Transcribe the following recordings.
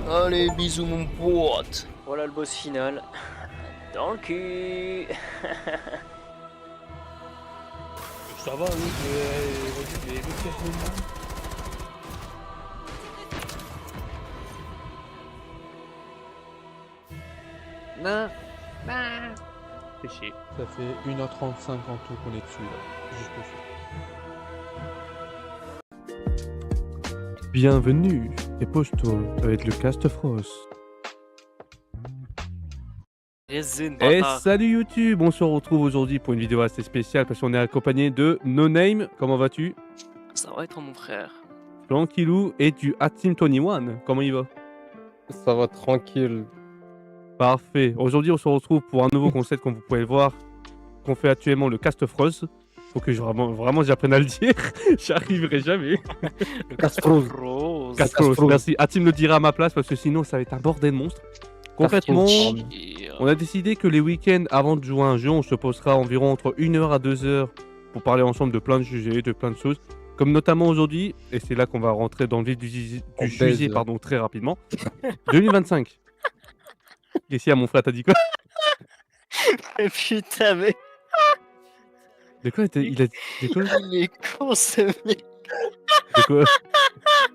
Allez, bisous mon pote. Voilà le boss final. Dans le cul. Ça va, oui, vas-y, les pièces de moi. Non. Non. Fais chier. Ça fait 1h35 en tout qu'on est dessus, là. Juste dessus. Bienvenue, et pose-toi avec le Cast Frost. Résine, Et bâtard. salut YouTube, on se retrouve aujourd'hui pour une vidéo assez spéciale parce qu'on est accompagné de No Name, comment vas-tu? Ça va être mon frère. Tranquillou, et du Team21, comment il va? Ça va tranquille. Parfait, aujourd'hui on se retrouve pour un nouveau concept comme vous pouvez le voir, qu'on fait actuellement le Cast Frost. Faut que vraiment j'apprenne à le dire, j'arriverai jamais. Le Castro. Rose. Cast Frost, merci. Atim le dira à ma place parce que sinon ça va être un bordel monstre. Concrètement, on a décidé que les week-ends avant de jouer à un jeu, on se posera environ entre 1h à 2h pour parler ensemble de plein de sujets, de plein de choses. Comme notamment aujourd'hui, et c'est là qu'on va rentrer dans le vif du sujet très rapidement. 2025. Qu'est-ce qu'il y a mon frère, t'as dit quoi? Putain, mais De quoi il a dit quoi? il est con ce mec. De quoi?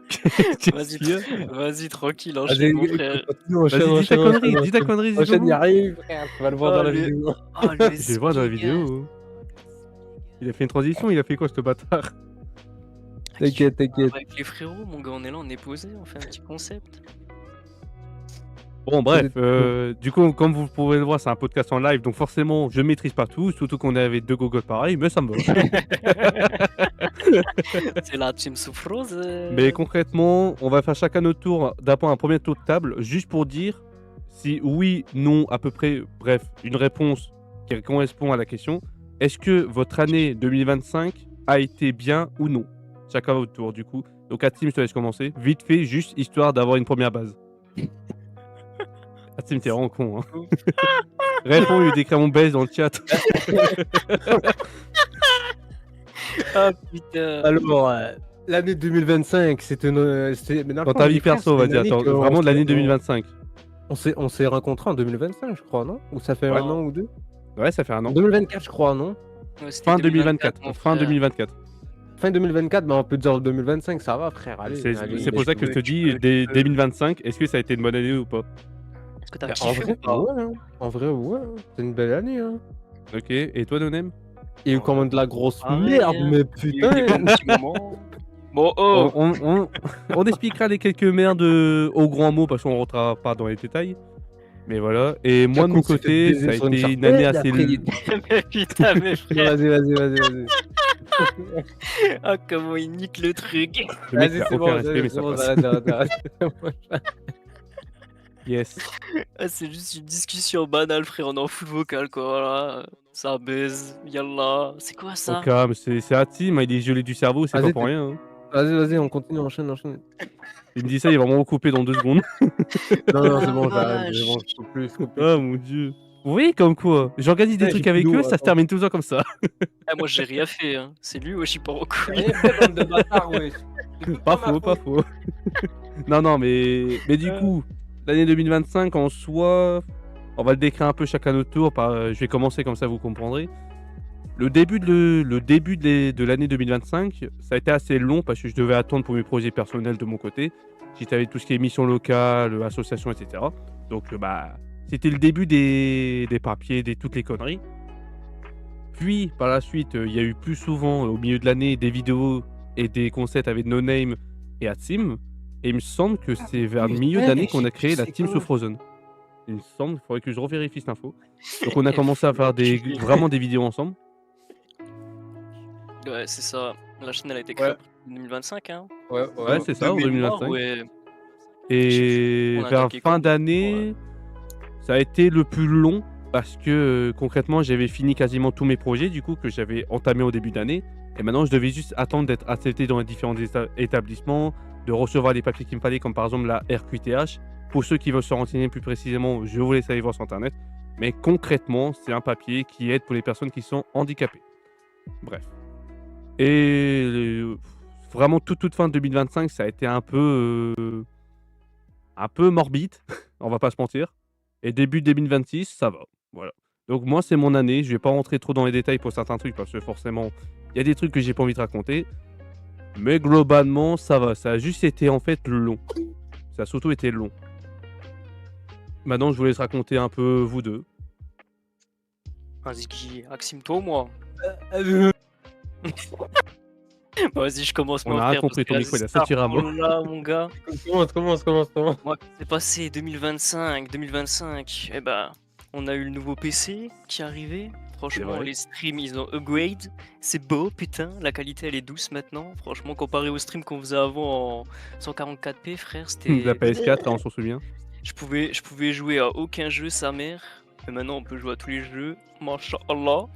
Qu'est-ce qu'il y a? Vas-y, tranquille, enchaîne mon frère. Vas-y, dis ta connerie, dis Enchaîne, y comment. arrive, frère. Tu vas le voir dans la vidéo. Oh, Je vais le voir dans la vidéo. Il a fait une transition, il a fait quoi ce bâtard? T'inquiète. Avec les frérots, mon gars, on est là, on est posé, on fait un petit concept. Bon bref, du coup comme vous pouvez le voir c'est un podcast en live donc forcément je maîtrise pas tout, surtout qu'on est avec deux gogoles pareils, mais ça me va. C'est la team souffrose. Mais concrètement, on va faire chacun notre tour d'apprendre un premier tour de table juste pour dire si oui, non, à peu près, bref, une réponse qui correspond à la question. Est-ce que votre année 2025 a été bien ou non? Chacun votre tour du coup. Donc Atim, je te laisse commencer. Vite fait, juste histoire d'avoir une première base. Atim, t'es vraiment con, hein. Réponds, il décrit mon baise dans le chat. Ah putain. Alors, l'année 2025, c'était Dans ta vie perso, vas-y, attends, vraiment de l'année 2025. On s'est rencontrés en 2025, je crois, non? Ou ça fait Ouais. un an ou deux? Ouais, ça fait un an. 2024, je crois, non? Ouais, c'était Fin 2024. mon Fin frère. 2024. Fin 2024, mais on peut dire 2025, ça va, frère. Allez, C'est pour ça que je te dis, dès 2025, est-ce que ça a été une bonne année ou pas? Est-ce que t'as En kiffé vrai, ou pas? ouais, hein. En vrai, ouais. C'est une belle année, hein. Ok, et toi, Nonem? Il y a eu quand même de la grosse Ah, merde, ouais. mais Il y a eu des putain. bons petits moments. Bon, oh. On expliquera les quelques merdes au grand mot parce qu'on rentrera pas dans les détails. Mais voilà, et moi de mon côté, ça a été une année assez... Mais putain, mes frères. Vas-y. Ah, comment il nique le truc. Le mec Vas-y, n'a c'est aucun bon, respect, mais ça passe. arrête. Yes. Ah, c'est juste une discussion banale, frère. On est en full vocal, quoi. Voilà. Ça baise. Yallah. C'est quoi ça? Au calme, c'est Atim, il est gelé du cerveau, c'est pas Vas-y, pour rien. Hein. Vas-y, on continue, enchaîne. Il me dit ça, il va vraiment couper dans 2 secondes. Non, c'est bon, vache. j'arrête, c'est bon, je peux plus. Ah mon dieu. Vous voyez comme quoi, j'organise des Ouais, trucs j'ai avec plus eux, d'eau, ça se attends. termine toujours comme ça. Ah, moi, j'ai rien fait. Hein. C'est lui, ouais, je suis pas en couille. Bande de bâtards, wesh. Pas faux. Non, mais du coup, l'année 2025 en soi, on va le décrire un peu chacun notre tour. Je vais commencer comme ça, vous comprendrez. Le début de l'année 2025, ça a été assez long parce que je devais attendre pour mes projets personnels de mon côté. J'étais avec tout ce qui est mission locale, association, etc. Donc, c'était le début des papiers, toutes les conneries. Puis, par la suite, il y a eu plus souvent, au milieu de l'année, des vidéos et des concepts avec No Name et Atim. Et il me semble que c'est vers le milieu de l'année qu'on a créé la Team Frozen. Il me semble, il faudrait que je revérifie cette info. Donc on a commencé à faire vraiment des vidéos ensemble. Ouais, c'est ça. La chaîne, elle a été créée en 2025. Hein. Ouais, c'est ça, en 2025. Ouais. Et On a vers attaqué fin quand d'année, ça a été le plus long parce que concrètement, j'avais fini quasiment tous mes projets du coup que j'avais entamé au début d'année. Et maintenant, je devais juste attendre d'être accepté dans les différents établissements, de recevoir les papiers qu'il me fallait, comme par exemple la RQTH. Pour ceux qui veulent se renseigner plus précisément, je vous laisse aller voir sur Internet. Mais concrètement, c'est un papier qui aide pour les personnes qui sont handicapées. Bref. Et vraiment toute fin de 2025, ça a été un peu morbide, on va pas se mentir. Et début 2026, ça va. Voilà. Donc moi, c'est mon année. Je vais pas rentrer trop dans les détails pour certains trucs parce que forcément, il y a des trucs que j'ai pas envie de raconter. Mais globalement, ça va. Ça a juste été en fait long. Ça a surtout été long. Maintenant, je vous laisse raconter un peu vous deux. Vas-y, qui Axime, toi ou moi? Bon, vas-y, je commence, On mon a frère, compris, ton parce que micro, il a ça saturé à mort. parle là, mon gars. Commence. Moi, c'est passé 2025, eh ben, on a eu le nouveau PC qui est arrivé. Franchement, vrai. les streams, ils ont upgrade. C'est beau, putain. La qualité, elle est douce maintenant. Franchement, comparé aux streams qu'on faisait avant en 144p, frère, c'était... La PS4, on s'en souvient. Je pouvais jouer à aucun jeu, sa mère. Mais maintenant, on peut jouer à tous les jeux. Masha'Allah.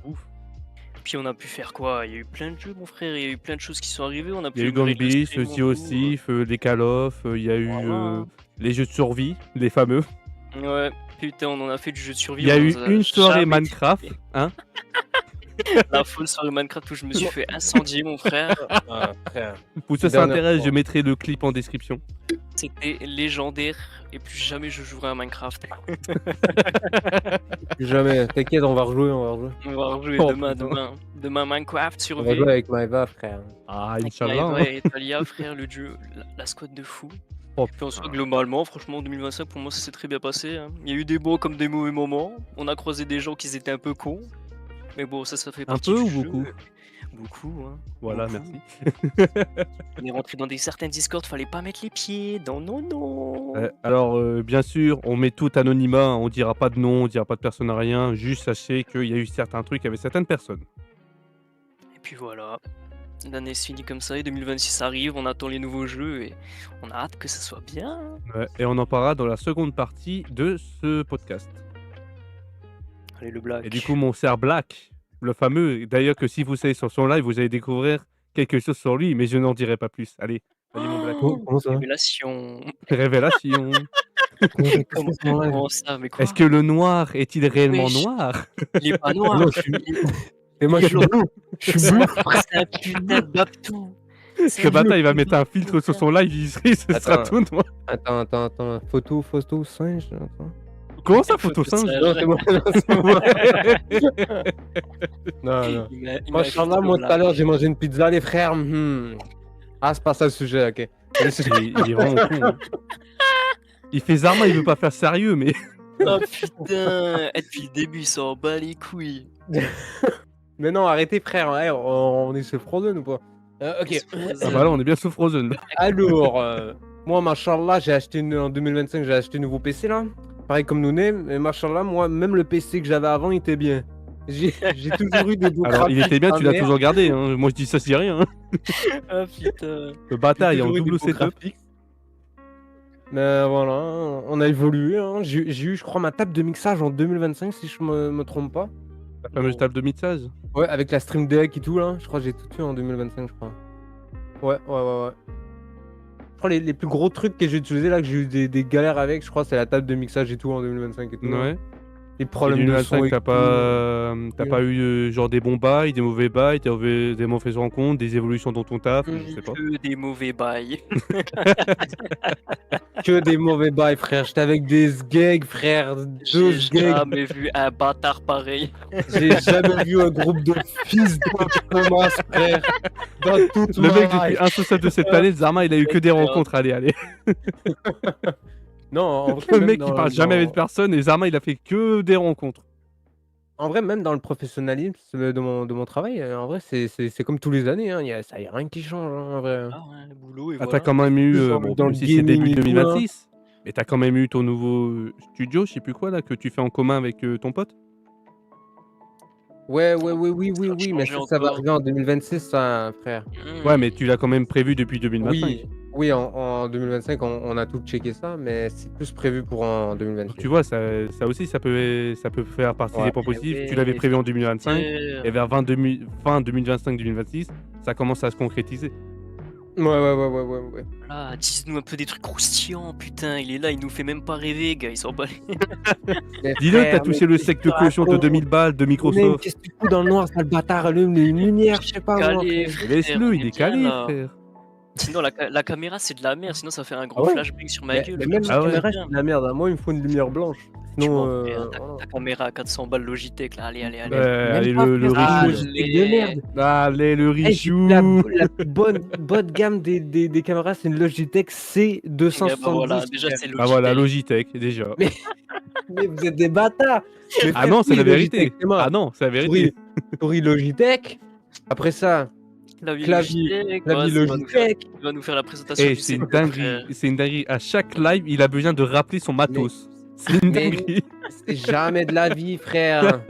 Ouf. Puis on a pu faire quoi? Il y a eu plein de jeux, mon frère. Il y a eu plein de choses qui sont arrivées. On a Il pu y a eu upgrade Gang le Beasts, stream, Sea tout. of Thieves, les Call of, il y a eu Voilà. les jeux de survie, les fameux. Ouais, putain, on en a fait du jeu de survie. Il y a on eu en a une soirée jamais Minecraft, fait. hein. La folle soirée Minecraft où je me suis fait incendier, mon frère. Ah, frère. Pour ceux ça Dernière intéresse, fois. je mettrai le clip en description. C'était légendaire. Et plus jamais je jouerai à Minecraft. Jamais. T'inquiète, on va rejouer. On va rejouer Oh, demain, putain. demain Minecraft On sur va V. jouer avec Maeva, frère. Ah, Avec Inch'Allah. Maeva Hein. et Talia, frère, le jeu, la squad de fou. Oh, Puis en soi, globalement, franchement, 2025, pour moi, ça s'est très bien passé. Hein. Il y a eu des bons comme des mauvais moments. On a croisé des gens qui étaient un peu cons. Mais bon, ça fait Un partie peu du ou jeu. beaucoup? Beaucoup, hein. Voilà, Beaucoup. merci. On est rentré dans certains Discord, fallait pas mettre les pieds. Non. Alors, bien sûr, on met tout anonymat, on dira pas de nom, on dira pas de personne, rien. Juste sachez qu'il y a eu certains trucs avec certaines personnes. Et puis voilà. L'année se finit comme ça et 2026 arrive, on attend les nouveaux jeux et on a hâte que ça soit bien. Ouais, et on en parlera dans la seconde partie de ce podcast. Allez, le black. Et du coup, mon cher Black, le fameux, d'ailleurs que si vous savez sur son live, vous allez découvrir quelque chose sur lui, mais je n'en dirai pas plus. Allez, vas-y mon Black. Comment ça? Révélation. Révélation. Comment ça, mais quoi? Est-ce que le noir est-il réellement Wesh. noir? Il est pas noir. Non, je suis- Et moi, je suis bleu. Je suis bleu. C'est un putain de Baptou. Ce bâtard, il va mettre un filtre sur son live, ce sera Attends. tout noir. Attends. Photo singe. Attends. Comment ça, photo singe? Non, c'est moi. C'est moi. Non. Moi, Inch'Allah, moi, tout à l'heure, j'ai mangé une pizza, les frères. Ah, c'est pas ça le sujet, ok. Il est vraiment con. Hein. Il fait Zarma, il veut pas faire sérieux, mais. Oh putain. Et depuis le début, il s'en bat les couilles. Mais non, arrêtez, frère. Ouais, on est sur Frozen ou pas? Ok. Ah bah là, on est bien sous Frozen. Alors, moi, machallah, en 2025, j'ai acheté un nouveau PC là. Pareil comme nous, mais machallah, moi, même le PC que j'avais avant, il était bien. J'ai toujours eu des beaux Alors, il graphiques, était bien, tu l'as merde. toujours gardé. Hein. Moi, je dis ça, c'est rien. Hein. Ah putain. Le bâtard, il est en Toujours eu des double beaux setup. graphiques. Mais voilà, on a évolué. Hein. J'ai eu, je crois, ma table de mixage en 2025, si je me trompe pas. La fameuse table de mixage. Ouais, avec la Stream Deck et tout là. Je crois que j'ai tout fait en 2025, je crois. Ouais. Je crois les plus gros trucs que j'ai utilisés là, que j'ai eu des galères avec, je crois, c'est la table de mixage et tout en 2025 et tout. là. Ouais. Les Et problèmes de son 2025, et t'as pas eu genre des bons bails, des mauvais bails, des mauvaises rencontres, des évolutions dans ton taf, je sais pas. Que des mauvais bails. Que des mauvais bails, frère. J'étais avec des sgags, frère. Deux J'ai sgags. jamais vu un bâtard pareil. J'ai jamais vu un groupe de fils de Thomas, frère. Dans toute Le ma mec, life. depuis un social de cette planète, Zarma, il a eu que des rencontres. Allez. Non, en vrai, Le même mec, il parle jamais avec personne et Zarma, il a fait que des rencontres. En vrai, même dans le professionnalisme de mon travail, en vrai, c'est comme tous les années. Hein. Y a rien qui change, hein, en vrai. Ah ouais, le boulot et Ah, voilà. t'as quand même eu, Dans bon, le même si c'est gaming début et tout, 2026, mais t'as quand même eu ton nouveau studio, je sais plus quoi, là, que tu fais en commun avec ton pote. Ouais, Ça mais change ça va encore. arriver en 2026, ça, frère. Ouais, mais tu l'as quand même prévu depuis 2025. Oui, en 2025, on a tout checké ça, mais c'est plus prévu pour en Donc, 2026. tu vois, ça aussi, ça peut faire partie Ouais. des points positifs. ouais, Tu l'avais prévu en 2025, Euh, et vers fin 2025-2026, ça commence à se concrétiser. Ouais. Là, dis-nous un peu des trucs croustillants, putain, il est là, il nous fait même pas rêver, gars, il s'en bat les... Mais Dis-le, frère, t'as touché le sec de cochon de 2000 balles de Même Microsoft. qu'est-ce que tu fous dans le noir, sale bâtard, allume les lumières, je sais pas moi. Calé, frère. frère, Laisse-le, on il est bien calé, là. frère. Sinon, la caméra, c'est de la merde, sinon ça fait un gros Ah ouais flashbang sur ma Mais, gueule. mais même je la Ah ouais. caméra, c'est de la merde. Hein. Moi, il me faut une lumière blanche. Tu Sinon, m'en fais, hein, voilà. ta caméra à 400 balles Logitech, là, allez. Ouais, Même allez, pas, le frère, c'est richou. une Logitech de merde. Allez, le Hey, richou. la plus bonne gamme des caméras, c'est une Logitech C270. Bah voilà, déjà, c'est Bah voilà, Logitech. Logitech, déjà. Mais vous êtes des bâtards. Mais Ah frère, non, c'est la oui, vérité. Logitech, c'est mort. Ah non, c'est la vérité. Souris Logitech. Après ça, Clavier clavier Logitech, Logitech. il va nous faire la présentation Eh, du c'est une setup, dinguerie. frère. C'est une dinguerie. À chaque live, il a besoin de rappeler son matos. C'est une Mais- dinguerie. C'est jamais de la vie, frère.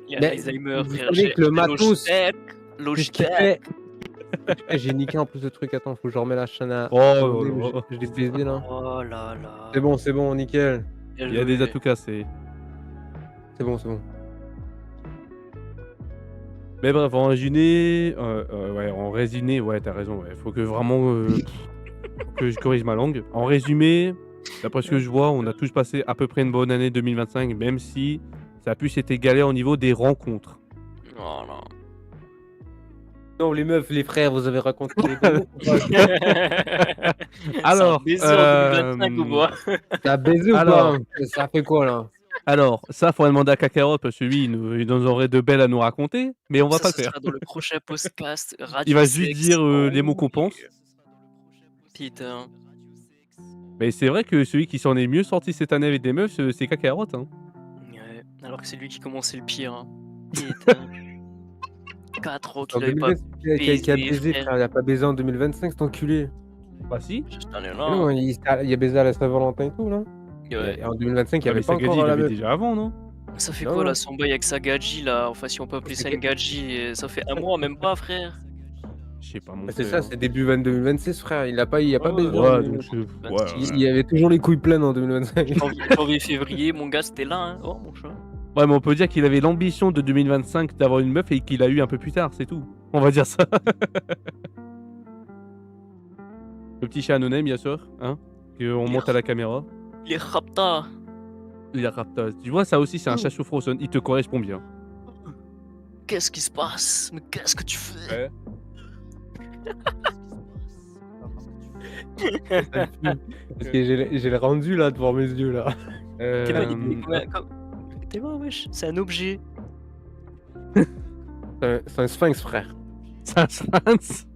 Il y a Mais Alzheimer, vous frère. savez que le matos- Logitech. J'ai niqué en plus de trucs. Attends, faut que je remets la chaîne à. Oh, Je l'ai baisé là. Oh là là. C'est bon, nickel. Bien il y a des joué. atouts cassés. C'est bon. Mais bref, en résumé, ouais, t'as raison. Ouais. Faut que vraiment que je corrige ma langue. En résumé, d'après ce que je vois, on a tous passé à peu près une bonne année 2025, même si ça a pu s'être égalé au niveau des rencontres. Voilà. Non, les meufs, les frères, vous avez raconté les bébés. Alors, Ça a baisé en 2025 ou pas? T'as baisé ou Alors. pas? Ça fait quoi là? Alors, ça, faudrait demander à Kakarot parce que lui, il nous aurait de belles à nous raconter, mais on va Ça, pas ce le faire. sera dans le prochain podcast. Radio Il va juste Sexe. dire les mots qu'on pense. Putain. Mais c'est vrai que celui qui s'en est mieux sorti cette année avec des meufs, c'est Kakarot. Hein. Ouais. Alors que c'est lui qui commençait le pire. Hein. Putain. 4 ans En qu'il avait pas 2025, qui a baisé, baisé, frère. frère. Il a pas baisé en 2025, cet enculé. Bah si. Putain, est Non, là. il a baisé à la Saint-Valentin et tout là. Ouais. Et en 2025, il y Ah, avait mais pas Sagadi, encore il la avait meuf. déjà avant, non? Ça fait Non, quoi non. là son bail avec sa gadji là? Enfin, si on peut appeler ça une gadji, ça fait un mois, même pas, frère. Je sais pas, mon C'est frère. ça, c'est début 2026, frère. Il a pas baisé. Ouais, en donc 2025. ouais, Il y avait toujours les couilles pleines en 2025. Janvier, février, mon gars, c'était là, hein. Oh, mon chat. Ouais, mais on peut dire qu'il avait l'ambition de 2025 d'avoir une meuf et qu'il a eu un peu plus tard, c'est tout. On va dire ça. Le petit chat anonyme, bien sûr, hein, qu'on monte à la caméra. Les raptas. Il a Raptor. Tu vois, ça aussi, c'est un chat sous Frozen. Il te correspond bien. Qu'est-ce qui se passe? Mais qu'est-ce que tu fais? Parce que j'ai le rendu là devant mes yeux là. T'es pas T'es pas, wesh. C'est un objet. C'est un sphinx, frère. C'est un sphinx.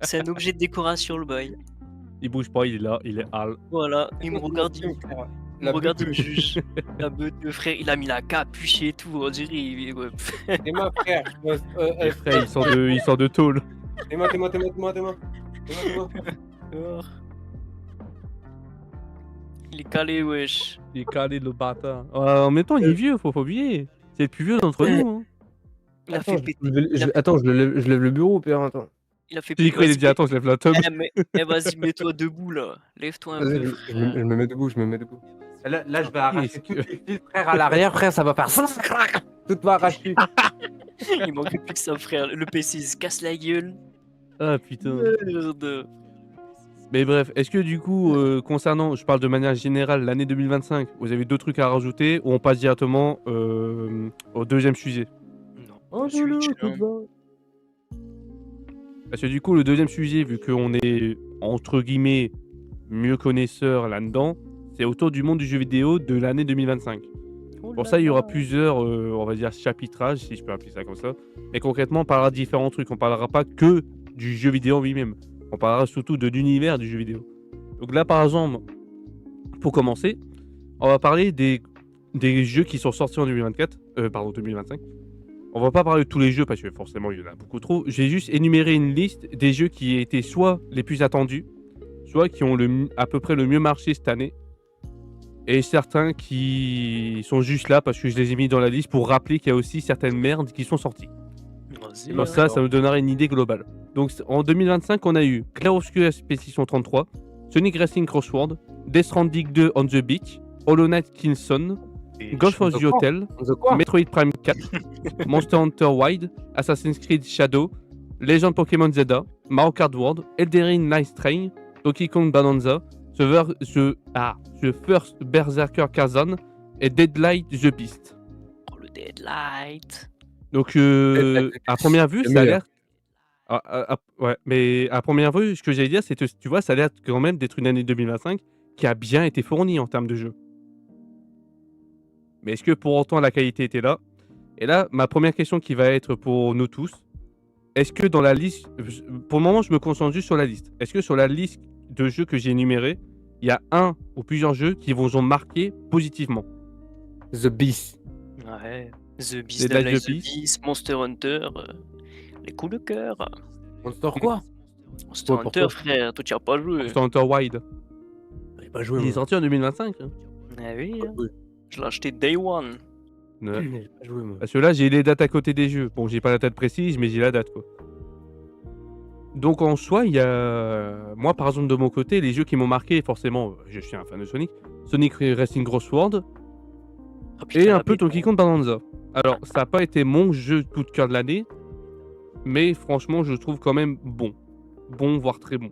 C'est un objet de décoration, le bail. Il bouge pas, il est là, il est hal. Voilà, il me regarde, il me regarde, il me juge. La meute de frère, il a mis la capuche et tout, on dirait. Ouais. Et moi, frère. Les frères, il sort de tôle. Et moi. Oh. Il est calé, wesh. Il est calé, le bâtard. En même temps, il est vieux, faut pas oublier. C'est le plus vieux d'entre nous. Hein. Il a fait péter. Attends, je lève le bureau, père. Attends. Il a fait Il a dit attends, je lève la tome. Vas-y, mets-toi debout là. Lève-toi un Vas-y, peu. je me mets debout, Là, je vais arracher Qu'est-ce tout que- les fils, frère, à l'arrière, frère, ça va faire ça, tout va arracher. Il manque plus que ça, frère. Le PC il se casse la gueule. Ah putain. Merde. Mais bref, est-ce que du coup, concernant, je parle de manière générale, l'année 2025, vous avez d'autres trucs à rajouter ou on passe directement au deuxième sujet? Non. Oh, Switch, tout hein. va. Parce que du coup, le deuxième sujet, vu qu'on est entre guillemets mieux connaisseur là-dedans, c'est autour du monde du jeu vidéo de l'année 2025. Oh Pour là ça, il y aura là. plusieurs, on va dire, chapitrages, si je peux appeler ça comme ça. Mais concrètement, on parlera de différents trucs. On parlera pas que du jeu vidéo en lui-même. On parlera surtout de l'univers du jeu vidéo. Donc là, par exemple, pour commencer, on va parler des jeux qui sont sortis en 2025. On va pas parler de tous les jeux parce que forcément, il y en a beaucoup trop. J'ai juste énuméré une liste des jeux qui étaient soit les plus attendus, soit qui ont à peu près le mieux marché cette année. Et certains qui sont juste là parce que je les ai mis dans la liste pour rappeler qu'il y a aussi certaines merdes qui sont sorties. Vas-y, Comme hein. ça nous donnera une idée globale. Donc en 2025, on a eu Clair Obscur Expedition 33, Sonic Racing Crossword, Death Stranding 2 on the Beach, Hollow Knight Killzone, Golf of the Hotel, De quoi? Metroid Prime 4, Monster Hunter Wilds, Assassin's Creed Shadow, Legend Pokémon Zelda, Mario Kart World, Elden Night Train, Donkey Kong Bonanza, The First Berserker Kazan et Deadlight the Beast. Oh, le Deadlight. Donc, à première vue, Le ça a meilleur. l'air. Ouais, mais à première vue, ce que j'allais dire, c'est que tu vois, ça a l'air quand même d'être une année 2025 qui a bien été fournie en termes de jeu. Mais est-ce que pour autant la qualité était là? Et là, ma première question qui va être pour nous tous, est-ce que dans la liste, pour le moment, je me concentre juste sur la liste. Est-ce que sur la liste de jeux que j'ai énumérés, il y a un ou plusieurs jeux qui vous ont marqué positivement? The Beast. Ouais. The Beast, Deadlight Deadlight the the Beast, Monster Hunter, les coups de cœur. Monster quoi? Monster Ouais, Hunter, pourquoi frère, toi tu as pas joué. Monster Hunter Wild. J'ai pas joué, Il est moi. sorti en 2025. Hein. Ah oui, hein. Ouais. Je l'ai acheté Day One. Ouais. J'ai pas joué, moi. Parce que là, j'ai les dates à côté des jeux. Bon, j'ai pas la date précise, mais j'ai la date, quoi. Donc, en soi, il y a... Moi, par exemple, de mon côté, les jeux qui m'ont marqué, forcément, je suis un fan de Sonic. Sonic Racing Crossword Ah, putain, et un la peu bête. Donkey Kong Bonanza. Alors, ça n'a pas été mon jeu coup de cœur de l'année, mais franchement, je le trouve quand même bon. Bon, voire très bon.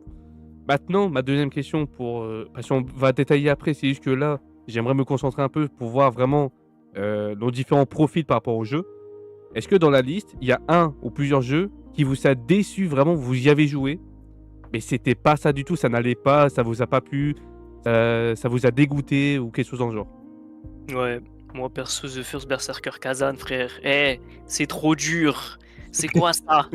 Maintenant, ma deuxième question, parce qu'on va détailler après, c'est juste que là, j'aimerais me concentrer un peu pour voir vraiment nos différents profils par rapport au jeu. Est-ce que dans la liste, il y a un ou plusieurs jeux qui vous a déçu vraiment, vous y avez joué, mais c'était pas ça du tout, ça n'allait pas, ça vous a pas plu, ça vous a dégoûté ou quelque chose dans le genre? Ouais, moi perso, The First Berserker Kazan, frère. Eh, c'est trop dur. C'est quoi ça?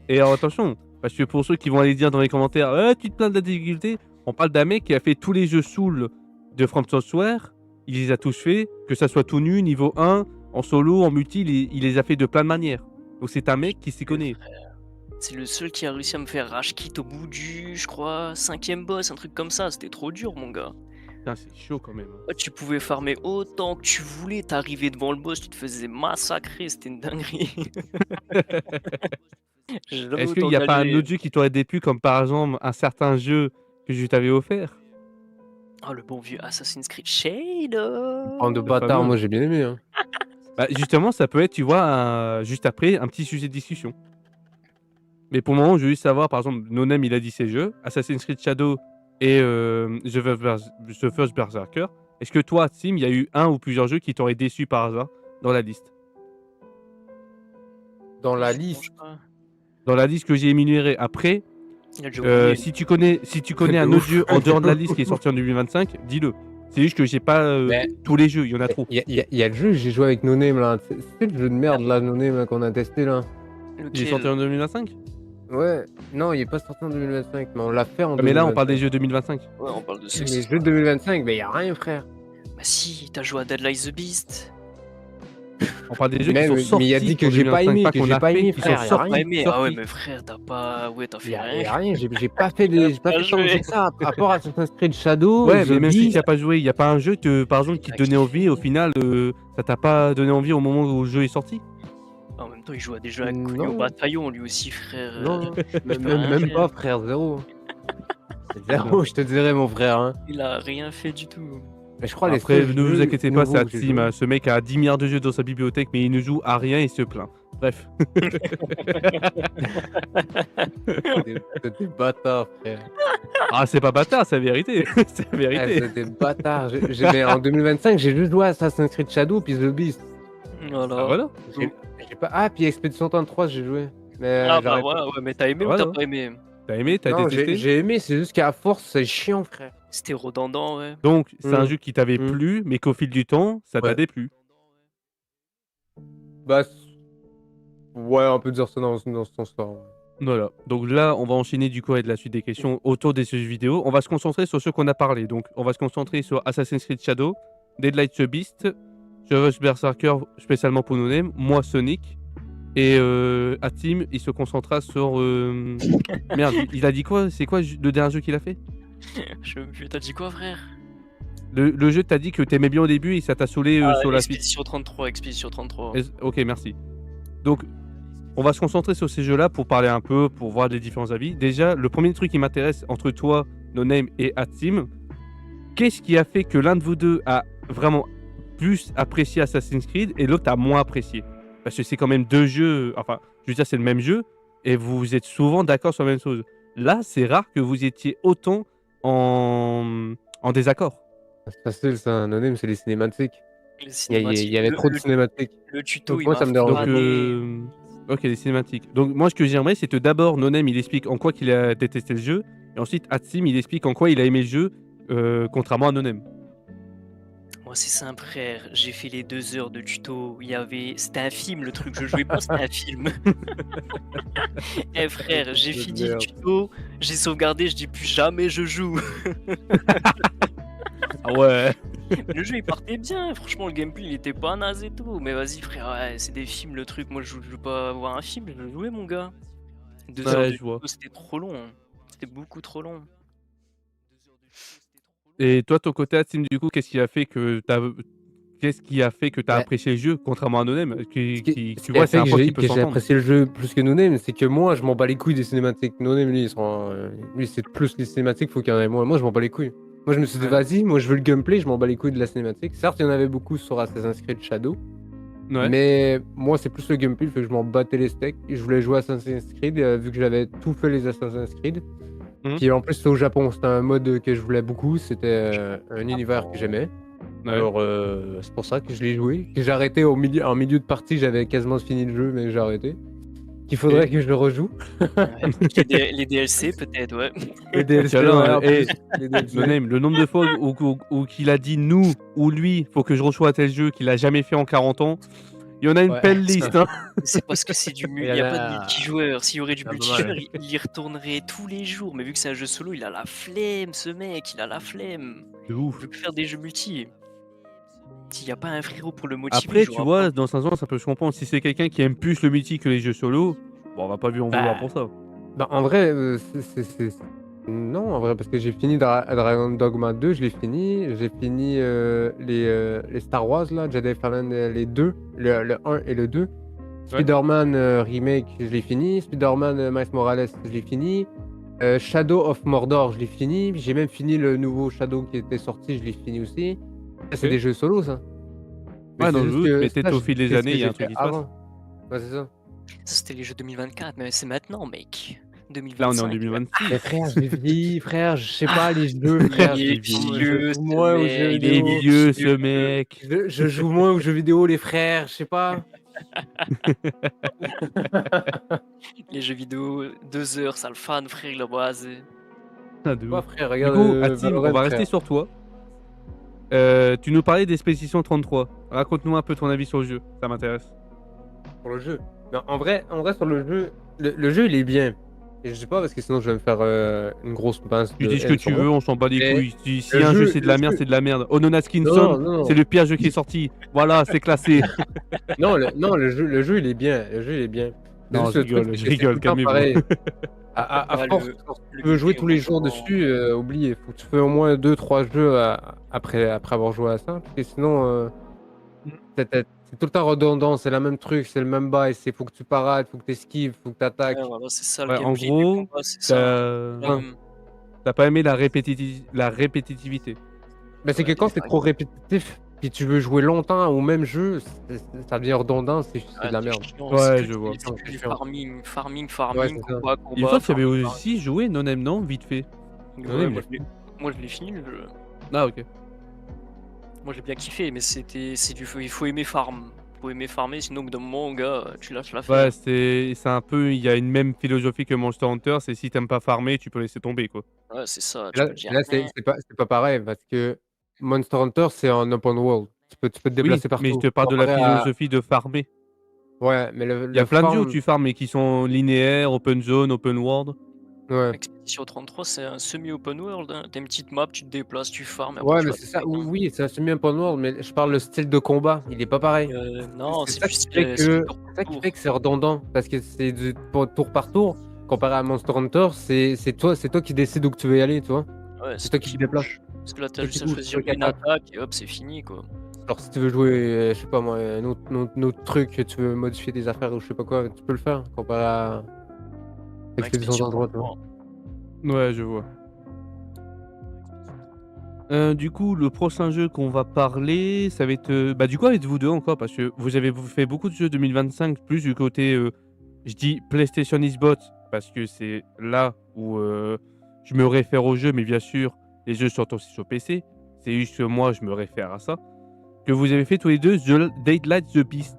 Et alors, attention, parce que pour ceux qui vont aller dire dans les commentaires, tu te plains de la difficulté, on parle d'un mec qui a fait tous les jeux Soul de From Software, il les a tous fait, que ça soit tout nu, niveau 1, en solo, en multi, il les a fait de plein de manières. Donc c'est un mec qui s'y connaît. C'est le seul qui a réussi à me faire rage quit au bout du, je crois, 5e boss, un truc comme ça. C'était trop dur, mon gars. Putain, c'est chaud quand même. Ouais, tu pouvais farmer autant que tu voulais, t'arrivais devant le boss, tu te faisais massacrer, c'était une dinguerie. J'ai jamais Est-ce qu'il autant n'y a pas un galéré. autre jeu qui t'aurait déplu, comme par exemple un certain jeu que je t'avais offert? Oh, le bon vieux Assassin's Creed Shadow. Bande de Le bâtards, fameux. moi j'ai bien aimé. Hein. Bah, justement, ça peut être, tu vois, juste après, un petit sujet de discussion. Mais pour le moment, je veux juste savoir, par exemple, Nonem, il a dit ses jeux, Assassin's Creed Shadow et The First Berserker. Est-ce que toi, Tim, il y a eu un ou plusieurs jeux qui t'auraient déçu par hasard dans la liste? Dans la Je liste. pense pas. Dans la liste que j'ai énumérée. Après, Il a déjà oublié. si tu connais un De autre ouf. jeu en dehors de la liste qui est sorti en 2025, dis-le. C'est juste que j'ai pas Mais- tous les jeux, il y en a trop. Il y a le jeu que j'ai joué avec No Name là. C'est le jeu de merde là, No Name là, qu'on a testé là. Il est Lequel? sorti en 2025? Ouais, non, il est pas sorti en 2025, mais on l'a fait en 2025. Mais là, on parle des jeux 2025. Ouais, on parle de ceux Les jeux de 2025, mais y a rien, frère. Bah si, t'as joué à Deadlight the Beast. On parle des jeux Mais- qui sont mais sortis. il a dit que en j'ai pas 2025, aimé, que qu'on j'ai a pas fait, aimé, qui frère, sont y a sortis. Pas aimé. Ah ouais, sortis. mais frère, t'as pas. Ouais, t'as fait Y a rien. rien, j'ai pas fait j'ai pas Bien fait tant joué. que ça. À part Assassin's Creed Shadow, Ouais, The mais même si tu Beast. n'as pas joué, il n'y a pas un jeu par exemple, qui te donnait envie, au final, ça t'a pas donné envie au moment où le jeu est sorti? En même temps, il joue à des jeux avec Non. Kunio Bataillon, lui aussi, frère. Non, peux même rien faire. pas, frère, zéro. Zéro, je te dirais, mon frère. Hein. Il a rien fait du tout. Mais je crois Après, les ne vous inquiétez pas, c'est à c'est Tim. Ce mec a 10 milliards de jeux dans sa bibliothèque, mais il ne joue à rien et se plaint. Bref. des bâtards, frère. Ah, c'est pas bâtard, c'est la vérité. C'est la vérité. C'est des bâtards. Mais en 2025, j'ai juste joué à Assassin's Creed Shadow puis The Beast. Voilà. Ah, voilà. J'ai pas... Ah, puis Expedition 33, j'ai joué. Mais Ah bah j'arrête pas. ouais, mais t'as aimé ou Voilà. t'as pas aimé? T'as aimé, t'as Non, détesté. j'ai aimé, c'est juste qu'à force, c'est chiant, frère. C'était redondant, ouais. Donc, c'est un Mm. jeu qui t'avait Mm. plu, mais qu'au fil du temps, ça t'a Ouais. déplu. Bah, ouais, on peut dire ça dans ce sens-là. Ouais. Voilà. Donc là, on va enchaîner du coup avec la suite des questions autour des jeux vidéo. On va se concentrer sur ceux qu'on a parlé. Donc, on va se concentrer sur Assassin's Creed Shadow, Deadlight the Beast, The First Berserker spécialement pour nous-mêmes, moi Sonic, et Atim, il se concentrera sur... Merde, il a dit quoi? C'est quoi le dernier jeu qu'il a fait? Je me plus, t'as dit quoi, frère? Le jeu, t'as dit que t'aimais bien au début et ça t'a saoulé sur la suite. Expédition 33, Expédition 33. Ok, merci. Donc, on va se concentrer sur ces jeux-là pour parler un peu, pour voir les différents avis. Déjà, le premier truc qui m'intéresse entre toi, No Name et Atim, qu'est-ce qui a fait que l'un de vous deux a vraiment plus apprécié Assassin's Creed et l'autre a moins apprécié? Parce que c'est quand même deux jeux, enfin, je veux dire, c'est le même jeu, et vous êtes souvent d'accord sur la même chose. Là, c'est rare que vous étiez autant en désaccord. C'est facile, ça, No Name, c'est les cinématiques. Les Il y avait le trop de le cinématiques. le tuto, Donc il moi, m'a ça me dérange Donc, pas. flambé. ok, les cinématiques. Donc, moi, ce que j'aimerais, c'est que d'abord, Nonem, il explique en quoi qu'il a détesté le jeu, et ensuite, Hatsim, il explique en quoi il a aimé le jeu, contrairement à Nonem. Moi, c'est simple, frère. J'ai fait les 2 heures de tuto. C'était un film, le truc. Je jouais pas, c'était un film. Eh, frère, j'ai fini le Merde. tuto. J'ai sauvegardé. Je dis plus jamais je joue. Ah ouais. Le jeu, il partait bien. Franchement, le gameplay, il était pas naze et tout. Mais vas-y, frère, ouais, c'est des films, le truc. Moi, je veux pas voir un film. Je veux jouer, mon gars. 2 heures Ouais, de je vois. tuto, c'était trop long. C'était beaucoup trop long. Et toi, ton côté, Hatsim, du coup, qu'est-ce qui a fait que t'as Bah, apprécié le jeu, contrairement à Nonem, ce qui, qui, ce tu qui a vois, c'est fait un que point qui j'ai peut que j'ai s'entendre. apprécié le jeu plus que No Name, c'est que moi, je m'en bats les couilles des cinématiques. No Name, lui, c'est plus les cinématiques, faut qu'il y en ait moins. Moi, je m'en bats les couilles. Moi, je me suis dit, Ouais. vas-y, moi, je veux le gameplay, je m'en bats les couilles de la cinématique. Certes, il y en avait beaucoup sur Assassin's Creed Shadow, Ouais. mais moi, c'est plus le gameplay, fait que je m'en battais les steaks. Et je voulais jouer à Assassin's Creed, vu que j'avais tout fait les Assassin's Creed. Mhm. Puis en plus, c'était au Japon, c'était un mode que je voulais beaucoup, c'était un univers que j'aimais. Ouais. Alors, c'est pour ça que je l'ai joué. Que j'ai arrêté en milieu de partie, j'avais quasiment fini le jeu, mais j'ai arrêté. Qu'il faudrait que je le rejoue. Ouais, les DLC, peut-être, ouais. Les DLC, Tiens, ouais, en eh, plus, les DLC. Nonem, le nombre de fois où qu'il a dit nous ou lui, faut que je rejoue à tel jeu qu'il a jamais fait en 40 ans, il y en a une Ouais. belle liste. Hein. C'est parce que c'est du Il y il y a en pas a- de multijoueur. S'il y aurait du il y en a pas multijoueur, mal. il y retournerait tous les jours. Mais vu que c'est un jeu solo, il a la flemme, ce mec, il a la flemme. De Il ouf. veut que faire des jeux multi. S'il y a pas un frérot pour le motiver, Après, il tu jouera vois, pas. dans un sens, ça peut se comprendre. Si c'est quelqu'un qui aime plus le multi que les jeux solo, bon, on va pas lui en vouloir pour ça. Bah, en vrai, non, en vrai, parce que j'ai fini Dragon Dogma 2, je l'ai fini. J'ai fini les Star Wars, là, Jedi Fallen, les deux, le 1 et le 2. Spider-Man Remake, je l'ai fini. Spider-Man Miles Morales, je l'ai fini. Shadow of Mordor, je l'ai fini. J'ai même fini le nouveau Shadow qui était sorti, je l'ai fini aussi. Ça, c'est Ok. des jeux solo, ça. Ouais, c'est dans le juste jeu, que mais ça, peut-être au fil des c'est ce années, que il y a un j'ai truc fait qui se passe. avant. Ouais, c'est ça. Ça, c'était les jeux 2024, mais c'est maintenant, mec. Là, on est en 2025. 2026. Mais frère, j'ai vieilli, frère, je sais pas, les jeux, frère, Il est vieux, je ce joue moins aux jeux mec. Il est vidéo. vieux, ce mec. Je joue moins aux jeux vidéo, les frères, je sais pas. Les jeux vidéo, 2 heures, ça le fan, frère, le base. Ah, de Pas ouf. frère, Du regarde. coup, Hatsim, on Valorant, va frère. rester sur toi. Tu nous parlais d'Expédition 33. Raconte-nous un peu ton avis sur le jeu, ça m'intéresse. Pour le jeu. Non, en vrai, sur le jeu, le jeu il est bien. Et je sais pas parce que sinon je vais me faire une grosse pince. Tu de dis ce que haine tu sur moi. veux, on s'en bat les Mais couilles. Si le un jeu jeu- c'est de la le merde, jeu- c'est de la merde. Honor Non, Skinson, non, c'est le pire jeu qui est sorti. Voilà, c'est classé. non, le jeu il est bien. Le jeu il est bien. Mais Non, juste je le truc, rigole, c'est je que c'est rigole, tout le temps calmez-vous. pareil. À Ouais, force, le- quand le tu veux jouer gameplay, tous les moi, jours vraiment- dessus, oublie. Il faut que tu fais au moins 2-3 jeux après avoir joué à ça. Parce que sinon, c'est tout le temps redondant. C'est le même truc, c'est le même bail. Il faut que tu parades, il faut que tu esquives, il faut que tu attaques. Ouais, voilà, c'est ça Ouais, le en gameplay gros, des combats, c'est ça. t'as pas aimé la répétitivité. Mais c'est que Ouais, quand des c'est trop répétitif, puis tu veux jouer longtemps au même jeu, ça devient redondant, c'est de la merde. Ouais, je vois. C'est que du Chiant. farming, Ouais, farming, c'est ça. combat, Il me semble que tu avais farming, aussi joué Nonem, non? Vite fait. farming. Ouais, Ouais, mais- moi je l'ai fini le jeu. Ah, ok. Moi j'ai bien kiffé, mais il faut aimer farm. Faut aimer farmer, sinon au bout d'un moment, gars, tu lâches l'affaire. Ouais, c'est un peu. Il y a une même philosophie que Monster Hunter, c'est si t'aimes pas farmer, tu peux laisser tomber, quoi. Ouais, c'est ça. Et Tu là, peux dire, là, c'est pas pareil parce que Monster Hunter, c'est en open world. Tu peux te Oui, déplacer partout. mais je te parle de la Comparé à- philosophie de farmer. Ouais, mais Il y a plein de jeux où tu farmes, mais qui sont linéaires, open zone, open world. Ouais, Expedition 33, c'est un semi-open world. Hein. T'as une petite map, tu te déplaces, tu farmes. après ouais, tu mais vas c'est ça. te mettre, hein. Oui, c'est un semi-open world, mais je parle le style de combat. Il est pas pareil. Non, c'est c'est ça plus qui fait c'est que du tour c'est par ça qui tour. fait que c'est redondant parce que c'est du tour par tour. Comparé à Monster Hunter, c'est toi qui décides où que tu veux y aller, tu vois. Ouais, C'est toi qui te déplaces. Parce que là, t'as Toi juste qui à bouges, choisir toi qui une attaques. attaque et hop, c'est fini quoi. Alors si tu veux jouer, je sais pas moi, un autre truc, tu veux modifier des affaires ou je sais pas quoi, tu peux le faire comparé à Expédition 33, tu vois. Ouais, je vois. Du coup, le prochain jeu qu'on va parler, ça va être. Bah, du coup, avec vous deux encore, parce que vous avez fait beaucoup de jeux 2025, plus du côté Je dis PlayStation Xbox parce que c'est là où je me réfère aux jeux, mais bien sûr, les jeux sortent aussi sur PC. C'est juste que moi, je me réfère à ça. Que vous avez fait tous les deux Daylight the Beast.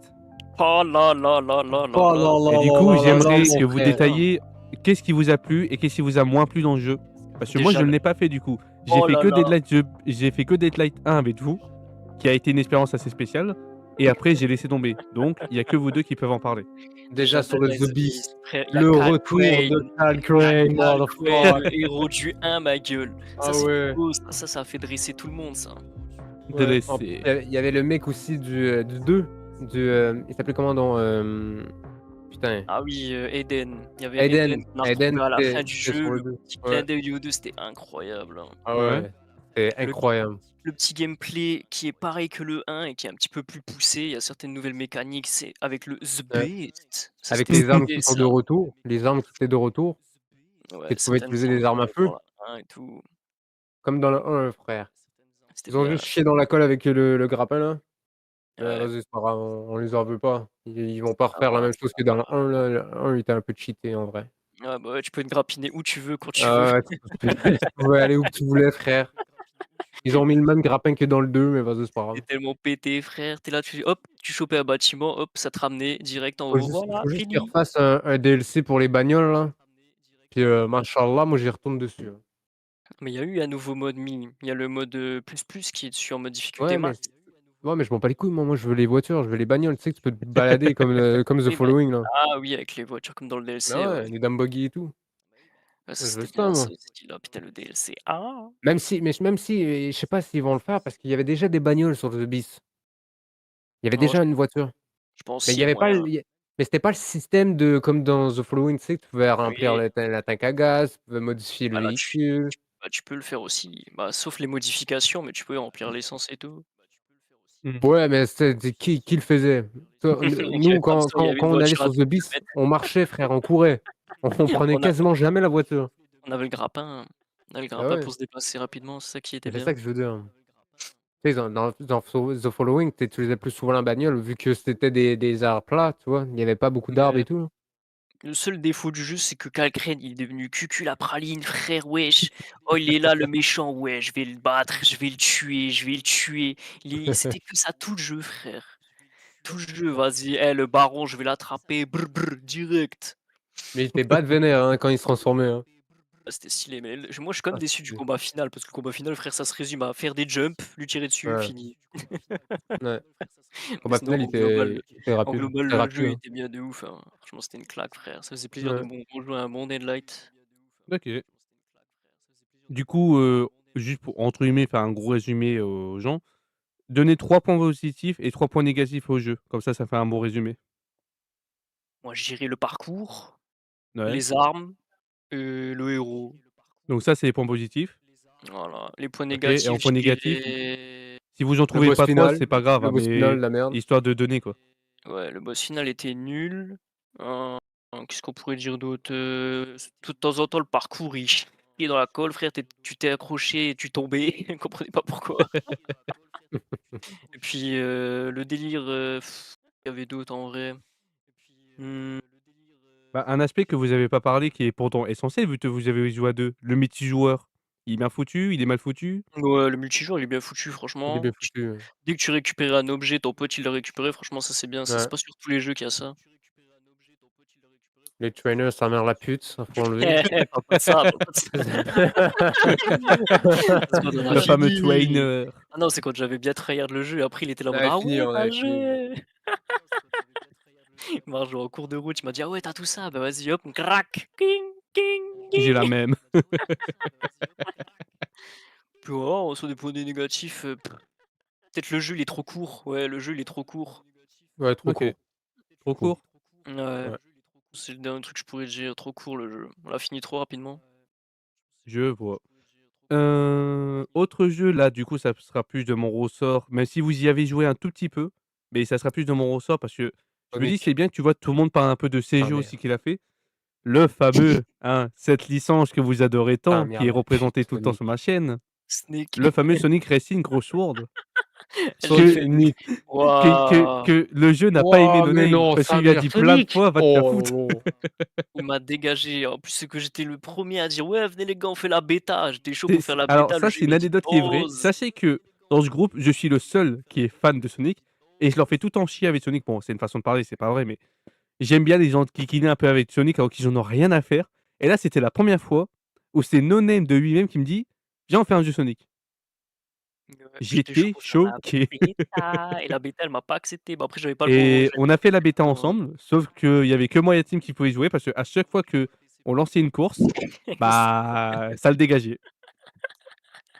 Oh là là là là là Oh là. là Et là du là coup, là là là, j'aimerais mon que vous frère. détailliez qu'est-ce qui vous a plu et qu'est-ce qui vous a moins plu dans le jeu. Parce que moi, Déjà je ne le l'ai pas fait du coup. oh là là. J'ai fait que Daylight 1 avec vous, qui a été une expérience assez spéciale. Et après, j'ai laissé tomber. Donc, il y a que vous deux qui peuvent en parler. Déjà Déjà sur le Dead by The the Beast, Beast, frère, il y a le Cal retour Crane. de Cal Il y a Crane, Cal Crane, motherfucker. le héros du 1, ma gueule. Ça, Ah c'est ouais. beau, ça a fait dresser tout le monde, ça. Ouais. En plus, Dressé. il y avait le mec aussi du 2. Il s'appelait comment dans. Putain. Ah oui, Eden. Il y avait Aiden. Eden qu'on a Aiden, retrouvé à la fin du c'était sur jeu. le Le 2. petit Ouais. clin d'œil au 2, c'était incroyable, hein. Ah Ouais. ouais. C'est Le incroyable. le petit gameplay qui est pareil que le 1 et qui est un petit peu plus poussé. Il y a certaines nouvelles mécaniques, c'est avec le The Ouais. Beast. Ça, Avec c'était les armes stylé, qui sont de ça. retour. Les armes qui étaient de retour. Ouais, Et tu pouvais certaines utiliser armes des armes à qu'il y avait feu. dans la 1 et tout. Comme dans le 1, frère. C'était Ils ont bien. juste chié dans la colle avec le grappin là. Ouais. Vas-y, c'est pas grave, on les en veut pas. Ils vont pas Ah refaire la bah, même chose que dans le 1 là. Le 1 il était un peu cheaté en vrai. ouais, bah, ouais, tu peux te grappiner où tu veux, quand tu veux. Ah ouais, tu pouvais aller où que tu voulais, frère. Ils ont mis le même grappin que dans le 2, mais vas-y, c'est pas Tu grave. tellement pété, frère. Tu es là, hop, tu chopais un bâtiment, hop, ça te ramenait direct en haut. Voilà, Faut juste qu'ils fini. refassent un DLC pour les bagnoles là. Puis machallah, moi j'y retourne dessus, hein. Mais il y a eu un nouveau mode mini. Il y a le mode, plus qui est dessus en mode difficulté Ouais, mais max. ouais, mais je m'en bats les couilles, moi je veux les voitures, je veux les bagnoles, tu sais que tu peux te balader comme The Oui, bah, Following là. ah oui, avec les voitures comme dans le DLC, Ah ouais. ouais, les Lamborghini et tout. Ouais, ça Je veux c'était ça bien moi. ça aussi là, putain le DLC. Ah! Même si, je sais pas s'ils vont le faire parce qu'il y avait déjà des bagnoles sur The Beast. Il y avait Non, déjà une voiture. je pense Mais il qu'il y y a avait pas moyen. le il y mais c'était pas le système de comme dans The Following, tu sais, que tu pouvais remplir Oui, la tank à gaz, tu pouvais modifier le bah, là véhicule. tu peux le faire aussi. Bah, sauf les modifications, mais tu peux remplir l'essence et tout. Mmh. Ouais, mais c'est qui le faisait? Toi, Il y nous, avait pas quand besoin, il y quand avait quand une on allait voiture à sur 2 The Beast, kilomètres. on marchait frère, on courait. On prenait On a quasiment jamais la voiture. on avait le grappin. On avait le Ah grappin ouais, pour se déplacer rapidement, c'est ça qui était mais c'est ça bien. que je veux dire. Tu sais, dans The Following, tu utilisais plus souvent la bagnole vu que c'était des arbres plats, tu vois? Il y avait pas beaucoup d'arbres et Mais tout. le seul défaut du jeu, c'est que Kalkren, il est devenu cucul la praline, frère, wesh. Oh, il est là, le méchant, ouais, je vais le battre, je vais le tuer, je vais le tuer. C'était que ça tout le jeu, frère. Tout le jeu, vas-y, le baron, je vais l'attraper, brr brr, direct. Mais il était bad vénère, hein, quand il se transformait, hein. Ah, c'était stylé, mais moi, je suis quand même Ah déçu du c'était combat final, parce que le combat final, frère, ça se résume à faire des jumps, lui tirer dessus, ouais, fini. ouais. Mais Combat sinon, final, il était en rapide. global, Très le rapide, jeu hein. était bien de ouf, hein. Franchement, c'était une claque, frère. Ça faisait plaisir de Ouais. rejouer à un bon Deadlight. OK. Du coup, juste pour entre guillemets «faire un gros résumé» aux gens, donnez 3 points positifs et 3 points négatifs au jeu. Comme ça fait un bon résumé. Moi, je dirais le parcours, Ouais. les armes, le héros. Donc ça, c'est les points positifs. Voilà. Les points OK et en négatifs, point je négatif, dirais si vous en Le trouvez boss pas 3, final c'est pas grave, le hein, boss final, mais la merde. histoire de donner, quoi. ouais, le boss final était nul. Heu, qu'est-ce qu'on pourrait dire d'autre? De temps en temps, le parcours, il chiait dans la colle, frère. Tu t'es accroché et tu tombais, on comprenait pas pourquoi. Et puis, le délire, il y avait d'autres en vrai? Mmh, Bah, un aspect que vous avez pas parlé qui est pourtant essentiel vu que vous avez joué à 2, le multijoueur. Il est bien foutu? Il est mal foutu? ouais, le multijoueur, il est bien foutu, Il est franchement. bien foutu, ouais. Dès que tu récupérais un objet, ton pote, il l'a récupéré, franchement, ça, c'est bien. Ça, c'est Ouais. pas sur tous les jeux qu'il y a ça. Les trainers, sa mère la pute, ça faut enlever. Parle pas de ça, parle pas de ça. C'est quand on a Le fameux fini. trainer. Ah non, c'est quand j'avais bien tryhard le jeu et après il était là en On mode: avait «Ah fini, ouais, on tu avait fini. joué?» Il m'a rejoint en cours de route, il m'a dit: «Ah ouais, tu tout ça? Bah vas-y hop, crac, king, king, J'ai la king». même. Puis voilà, sur des points négatifs, peut-être le jeu il est trop court. Ouais, le jeu il est trop court. Ouais, trop OK. court, Trop trop. court? Ouais, Ouais. c'est le dernier truc que je pourrais dire, trop court le jeu. On l'a fini trop rapidement. Je vois. Autre jeu là, du coup, ça sera plus de mon ressort, même si vous y avez joué un tout petit peu, mais ça sera plus de mon ressort parce que je me dis: Sonic. «C'est bien», tu vois? Tout le monde parle un peu de ces Ta jeux mère, aussi qu'il a fait. Le fameux, hein, cette licence que vous adorez ta tant, mère qui est la pute, représentée tout le temps Sonic. Snake. sur ma chaîne, le fameux Sonic Racing Crossword. Elle Sonic. lui fait waouh! Que le jeu n'a pas aimé Wouah, No mais Name non, parce sa qu'il lui a mère, dit plein de Sonic! fois: «Va te faire Oh foutre». là là. Il m'a dégagé. En plus, c'est que j'étais le premier à dire: «Ouais, venez les gars, on fait la bêta». J'étais chaud pour faire la Alors bêta, le ça, jeu c'est il une me dit: anecdote qui est vraie. «Pause». Sachez que dans ce groupe, je suis le seul qui est fan de Sonic et je leur fais tout le temps chier avec Sonic. Bon, c'est une façon de parler, c'est pas vrai, mais j'aime bien les gens kikiner un peu avec Sonic alors qu'ils en ont rien à faire et là, c'était la première fois où c'est No Name de lui-même qui me dit: «Viens, on fait un jeu Sonic». Ouais, j'étais chaud J'étais pour faire la choqué bêta et la bêta, elle m'a pas accepté. Bah, après, j'avais pas le bon et j'avais on a fait la bêta pas le ensemble, sauf qu'il y avait que moi et la team qui pouvaient jouer parce qu'à chaque fois qu'on lançait une course, bah, ça le dégageait.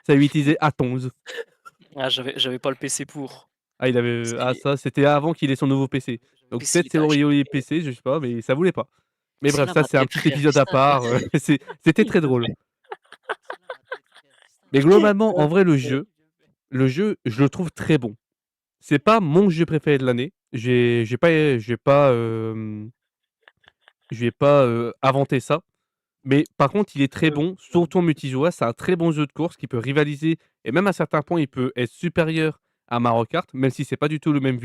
Ça utilisait Atonz. ah, j'avais pas le PC pour. Ah, il avait Parce ah qu'il ça, c'était avant qu'il ait son nouveau PC. le Donc PC, il peut-être était c'est à Oreo chier. et PC, je sais pas, mais ça voulait pas. Mais C'est bref, là ça, ma c'est un tête, petit frère, épisode qu'est-ce à que tu part, c'était très drôle. Mais globalement, en vrai, le jeu, je le trouve très bon. C'est pas mon jeu préféré de l'année. Je vais pas, inventer ça. Mais par contre, il est très bon, surtout en multijoueur. C'est un très bon jeu de course qui peut rivaliser et même à certains points, il peut être supérieur à Mario Kart, même si c'est pas du tout le même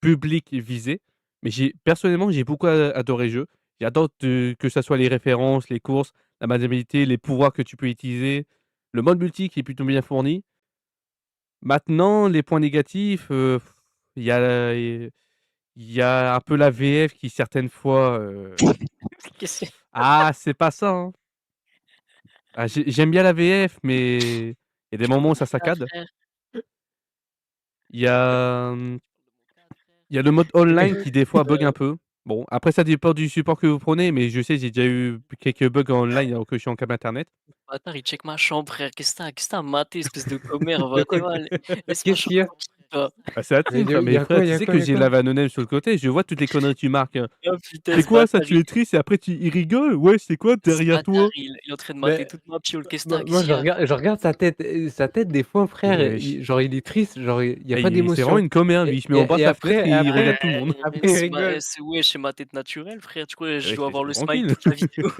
public visé. Mais personnellement, j'ai beaucoup adoré le jeu. J'adore que ça soit les références, les courses, la maniabilité, les pouvoirs que tu peux utiliser, le mode multi qui est plutôt bien fourni. Maintenant, les points négatifs, il y a il y a un peu la VF qui certaines fois, qu'est-ce que c'est pas ça, hein. Ah, j'aime bien la VF, mais il y a des tu moments parles où de mon ça cas, saccade. frère. Il y a, il y a le mode online qui des fois bug un peu. Bon, après ça dépend du support que vous prenez, mais je sais, j'ai déjà eu quelques bugs en online alors que je suis en câble internet. Bâtard, il check ma chambre, frère. Qu'est-ce que tu as maté, espèce de commère, De va quoi? déval laisse ma Qu'est-ce qu'il chambre y a? tranquille, toi. Bah, c'est la Mais team il y a ça, il y mais a frère, quoi? Il y tu a sais quoi? que Il y a j'ai quoi? la Vanonel sur le côté, je vois toutes les conneries que tu marques, hein. Oh putain, C'est ce quoi ça? bâtard, Tu es triste et après il rigole? Ouais, c'est quoi derrière toi? il est en train de mater Mais toute ma piole. Qu'est-ce que tu moi as? moi Qu'est-ce qu'il y a? je regarde sa tête des fois frère, Mais wesh, genre il est triste, genre il y a pas c'est vraiment d'émotion une commère lui, il se met en bas de et la fenêtre après et et il après regarde tout le monde. Mais après il rigole. c'est wesh, c'est ma tête naturelle, frère. Tu crois que je Wesh, dois avoir laisse-le le smile tranquille. toute la vidéo?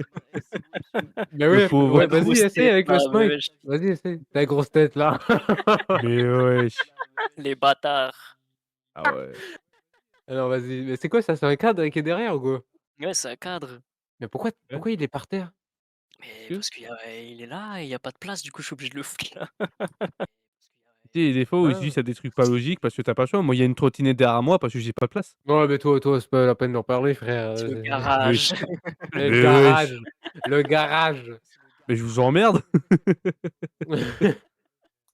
Mais Le ouais, pauvre. La ouais, vas-y grosse essaie tête avec le là, mais smile. wesh, Vas-y essaie, ta grosse tête là. Mais wesh. les bâtards. Ah ouais. Alors vas-y, mais c'est quoi ça? C'est un cadre qui est derrière ou quoi? Ouais, c'est un cadre. Mais pourquoi Ouais. pourquoi il est par terre? Mais Que parce il est là et il y a pas de place, du coup, je suis obligé de le foutre là. Tu sais, des fois où Ah. juste, il y a des trucs pas logiques parce que tu as pas le choix. Moi, il y a une trottinette derrière moi parce que j'ai pas de place. Ouais, mais toi, c'est pas la peine d'en parler frère, C'est le Mais garage. le mais garage, wesh, le garage. mais je vous emmerde.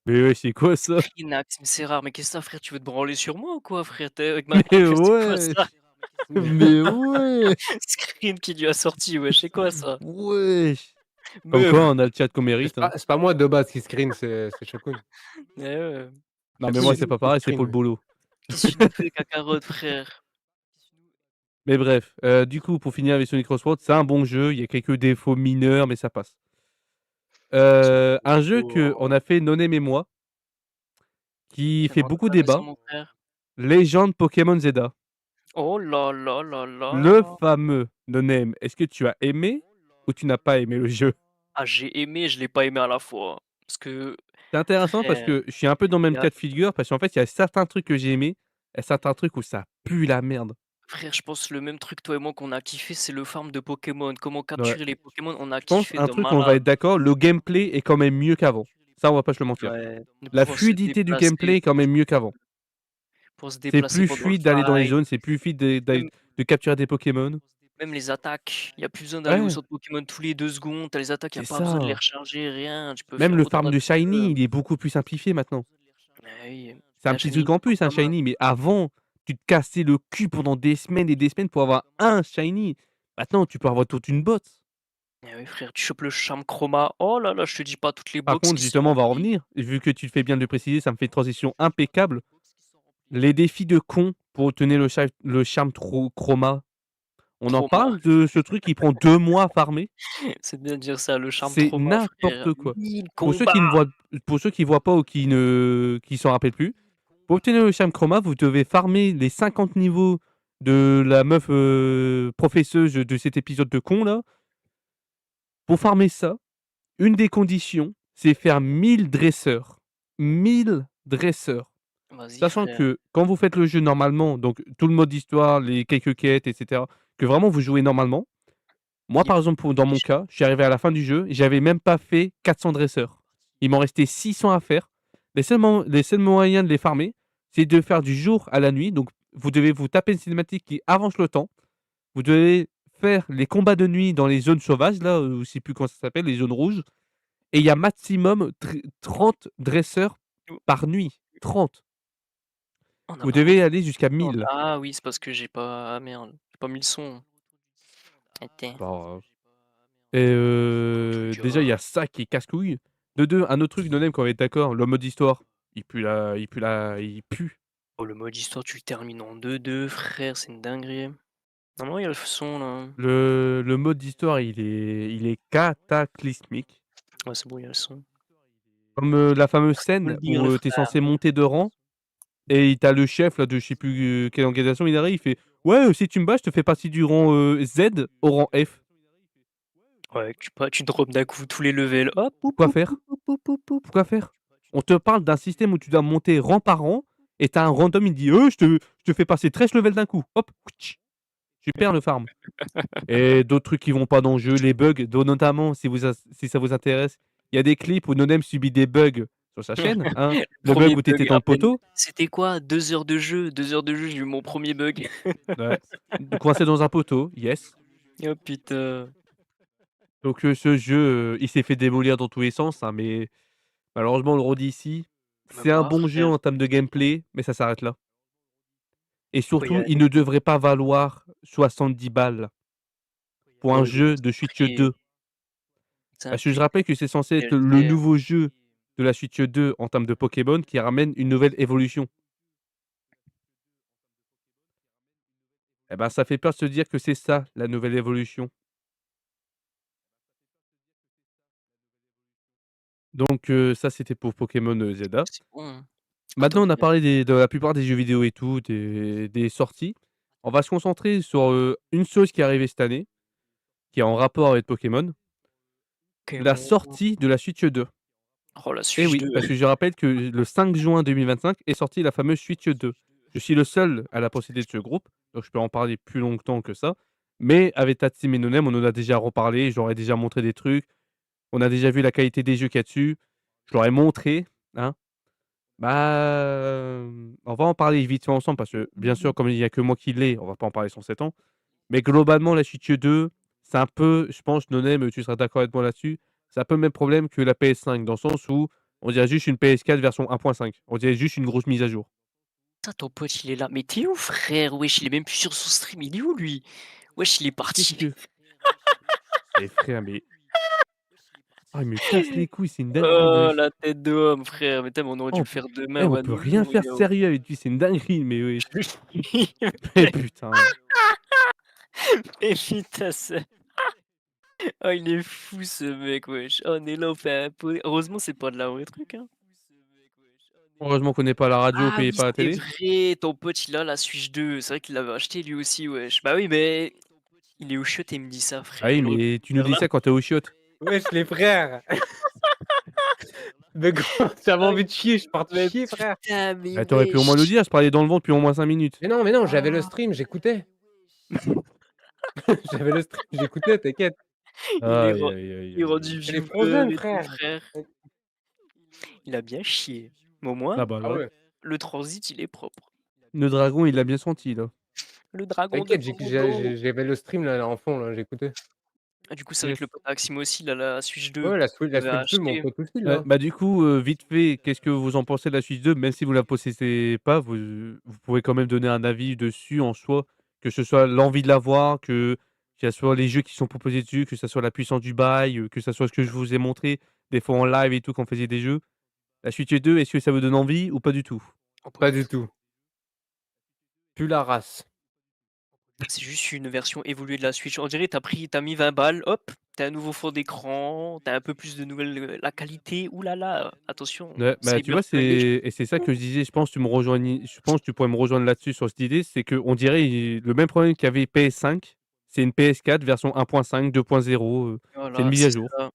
Mais wesh, c'est quoi ça? Crinax, mais c'est rare. Mais qu'est-ce que ça, frère? Tu veux te branler sur moi ou quoi, frère? Tu avec ma Mais coupe, c'est quoi ça? wesh, mais wesh, Screen qui lui a sorti, wesh, c'est quoi ça? wesh. Comme quoi, Meuf! on a le chat qu'on mérite, hein. C'est pas moi de base qui screen, c'est Shokun. Eh ouais. Non, mais Shokun moi, il c'est pas il pareil, c'est pour screen le lui. boulot. Qu'est-ce que tu nous fais, Kakarot, frère? Mais bref, du coup, pour finir avec Sonic Crossroads, c'est un bon jeu. Il y a quelques défauts mineurs, mais ça passe. Un jeu qu'on a fait Nonem et moi, qui fait Fais-moi beaucoup pas raison, débat, mon frère. Legend Pokémon Zelda. Oh là là là Le là! fameux Nonem, est-ce que tu as aimé ou tu n'as pas aimé le jeu? Ah, j'ai aimé, je l'ai pas aimé à la fois. Parce que, C'est intéressant parce frère, que je suis un peu dans le il même y a cas de figure, parce qu'en fait, il y a certains trucs que j'ai aimés et certains trucs où ça pue la merde. frère, je pense le même truc, toi et moi, qu'on a kiffé, c'est le farm de Pokémon. Comment Ouais. capturer les Pokémon, on a Je pense kiffé un de truc, on va être malade. d'accord, le gameplay est quand même mieux qu'avant. Ça, on va pas se le mentir. Ouais, de La pouvoir se fluidité du déplacer gameplay est quand même mieux qu'avant. pour se C'est déplacer plus pendant le fluide d'aller dans les fight, zones, c'est plus fluide même de capturer des Pokémon. même les attaques. Il y a plus besoin d'aller au Ouais, centre Pokémon tous les 2 secondes. Tu as les attaques, il y a c'est pas besoin de les ça. recharger, rien. Tu peux Même faire le autant farm de d'attaques que tu veux. Shiny, il est beaucoup plus simplifié maintenant. Ah oui, C'est un la petit Shiny truc en plus, un Grookama. Shiny, mais avant, tu te cassais le cul pendant des semaines et des semaines pour avoir un Shiny. Maintenant, tu peux avoir toute une botte. Eh oui, frère, tu chopes le charme chroma. Oh là là, je te dis pas toutes les Par box contre, qui sont justement, on va remplies. revenir. Vu que tu fais bien de le préciser, ça me fait une transition impeccable. Les défis de con pour obtenir le charme chroma. On en Trauma. parle de ce truc qui prend 2 mois à farmer? C'est bien de dire ça, le charme C'est trauma, frère. n'importe quoi. 1000 Pour ceux combats. qui ne voient pour ceux qui voient pas ou qui s'en rappellent plus, pour obtenir le charme chroma, vous devez farmer les 50 niveaux de la meuf, professeuse de cet épisode de con là. Pour farmer ça, une des conditions, c'est faire 1000 dresseurs. 1000 dresseurs. Vas-y, Sachant frère. que quand vous faites le jeu normalement, donc tout le mode histoire, les quelques quêtes et cetera, que vraiment vous jouez normalement. Moi, Yep. par exemple, dans mon cas, je suis arrivé à la fin du jeu, j'avais même pas fait 400 dresseurs. Il m'en restait 600 à faire. Les seuls moyens de les farmer, c'est de faire du jour à la nuit. Donc, vous devez vous taper une cinématique qui avance le temps. Vous devez faire les combats de nuit dans les zones sauvages, là, je sais plus comment ça s'appelle, les zones rouges. Et il y a maximum 30 dresseurs par nuit. 30. On a Vous vraiment devez aller jusqu'à Oh, 1000. ah oui, c'est parce que j'ai pas ah merde, j'ai pas mis le son. Attends. Pas grave. Et Tu déjà, il y vois? a ça qui est casse-couille. De 2, un autre truc, Nonem, qu'on va être d'accord, le mode histoire, il pue. Oh, le mode histoire, tu le termines en 2-2, frère, c'est une dinguerie. Normalement, il y a le son là. Le mode d'histoire, il est cataclysmique. Ouais, c'est bon, il y a le son. Comme, la fameuse Faut scène le dire, où, le tu es frère. censé monter de rang et tu as le chef là de je sais plus, quelle organisation, il arrive, il fait: «Ouais, si tu me bats, je te fais partie du rang, Z au rang F». Ouais, tu drops d'un coup tous les levels. Hop, poup, Pourquoi poup, faire? poup, poup, poup, poup, poup. Pourquoi faire? On te parle d'un système où tu dois monter rang par rang et tu as un random, il dit: je te fais passer 13 levels d'un coup». Hop, super le farm. Et d'autres trucs qui vont pas dans le jeu, les bugs, dont notamment si ça vous intéresse, il y a des clips où Nonem subit des bugs sur sa chaîne, hein. Le Le bug premier où tu étais bug dans à le peine poteau. c'était quoi? 2 heures de jeu, 2 heures de jeu, j'ai eu mon premier bug. Ouais. Coincé dans un poteau, yes. Oh putain. Donc ce jeu, il s'est fait démolir dans tous les sens, hein, mais malheureusement on le redit ici, Bah c'est un bah, bon jeu frère. en termes de gameplay, mais ça s'arrête là. Et Ouais, il y surtout, a il ne devrait pas valoir 70 balles pour un ouais, jeu c'est de un Switch prix 2. c'est un Parce que je prix rappelle que c'est censé être le PLP. nouveau jeu de la Switch 2 en termes de Pokémon qui ramène une nouvelle évolution. Eh ben, ça fait peur de se dire que c'est ça, la nouvelle évolution. Donc ça, c'était pour Pokémon, Zelda. C'est bon, hein. Quand tu Maintenant, on a bien parlé de la plupart des jeux vidéo et tout, des sorties. On va se concentrer sur, une chose qui est arrivée cette année, qui est en rapport avec Pokémon, la Pokémon. sortie de la Switch 2. Oh la Eh Switch oui, 2. parce que je rappelle que le 5 juin 2025 est sortie la fameuse Switch 2. Je suis le seul à la posséder de ce groupe, donc je peux en parler plus longtemps que ça. Mais avec Tatsim et Nonem, on en a déjà reparlé, je leur ai déjà montré des trucs. On a déjà vu la qualité des jeux qu'il y a dessus. Je leur ai montré, hein. Bah, on va en parler vite fait ensemble parce que, bien sûr, comme il y a que moi qui l'ai, on va pas en parler sans 7 ans. Mais globalement, la Switch 2, c'est un peu, je pense, Nonem, tu seras d'accord avec moi là-dessus, c'est un peu le même problème que la PS5 dans le sens où on dirait juste une PS4 version 1.5. On dirait juste une grosse mise à jour. Putain, ton pote, il est là. Mais tu où, frère? Wesh, il est même plus sur son stream. Il est où, lui? Wesh, il est Qu'est-ce parti. que eh frère, mais ah, il me casse les couilles, c'est une dinguerie, Oh, wesh. la tête d'homme, frère. Mais on aurait Oh, dû on le peut faire demain, on peut rien Manolo, faire yo. sérieux avec lui, c'est une dinguerie, mais wesh. Eh putain. Mais putain, ça oh, il est fou, ce mec, wesh. Oh, on est là, on fait un po heureusement, c'est pas de la vraie truc, hein. Heureusement qu'on n'est pas à la radio, Ah payé oui, pas la c'est télé. vrai, ton pote, il a la Switch 2. C'est vrai qu'il l'avait acheté lui aussi, wesh. Bah oui, mais il est au chiottes et il me dit ça, Ah frère. oui, Il aurait pu mais tu le nous faire dis là. ça quand tu es aux chiottes. Wesh, les frères. Mais gros, j'avais Ah, envie de chier, je suis parti mais chier, frère. putain, mais Bah, tu aurais pu au moins le wesh. dire, je parlais dans le vent depuis au moins 5 minutes. Mais non, j'avais le Ah, stream, j'écoutais. J'avais le stream, j'écoutais, t'inquiète. il est Aïe, ren aïe, aïe, il est aïe, rendu aïe. C'est les viewer Frozen, et tout, frère. frère. Il a bien chié. Mais au moins, Ah bah Ah là, ouais. le transit, il est propre. le dragon, il l'a bien senti là. Le dragon de T'inquiète, Komodo. j'avais le stream là en fond, là, j'écoutais. Ah, du coup, c'est vrai que le Yes. pote Maxime aussi, il a la Switch 2 Ouais, qu'il la avait Switch 2, mon acheté. pote aussi, Ouais, là. bah, du coup, vite fait, qu'est-ce que vous en pensez de la Switch 2? Même si vous la possédez pas, vous pouvez quand même donner un avis dessus en soi, que ce soit l'envie de l'avoir, que ça soit les jeux qui sont proposés dessus, que ça soit la puissance du bail, que ça soit ce que je vous ai montré des fois en live et tout quand on faisait des jeux. La Switch 2, est-ce que ça vous donne envie ou pas du tout? Oh, pas Pas du du tout. tout. Plus la race. C'est juste une version évoluée de la Switch. On dirait tu mis 20 balles, hop, tu un nouveau fond d'écran, tu un peu plus de nouvelles, la qualité, ouh là là, attention, Ouais, bah, tu vois, Cyberpunk et c'est ça que je disais, je pense que tu pourrais me rejoindre là-dessus sur cette idée, c'est qu'on dirait le même problème qu'avait PS5, c'est une PS4 version 1.5, 2.0, c'est une voilà, mise à c'est jour. ça.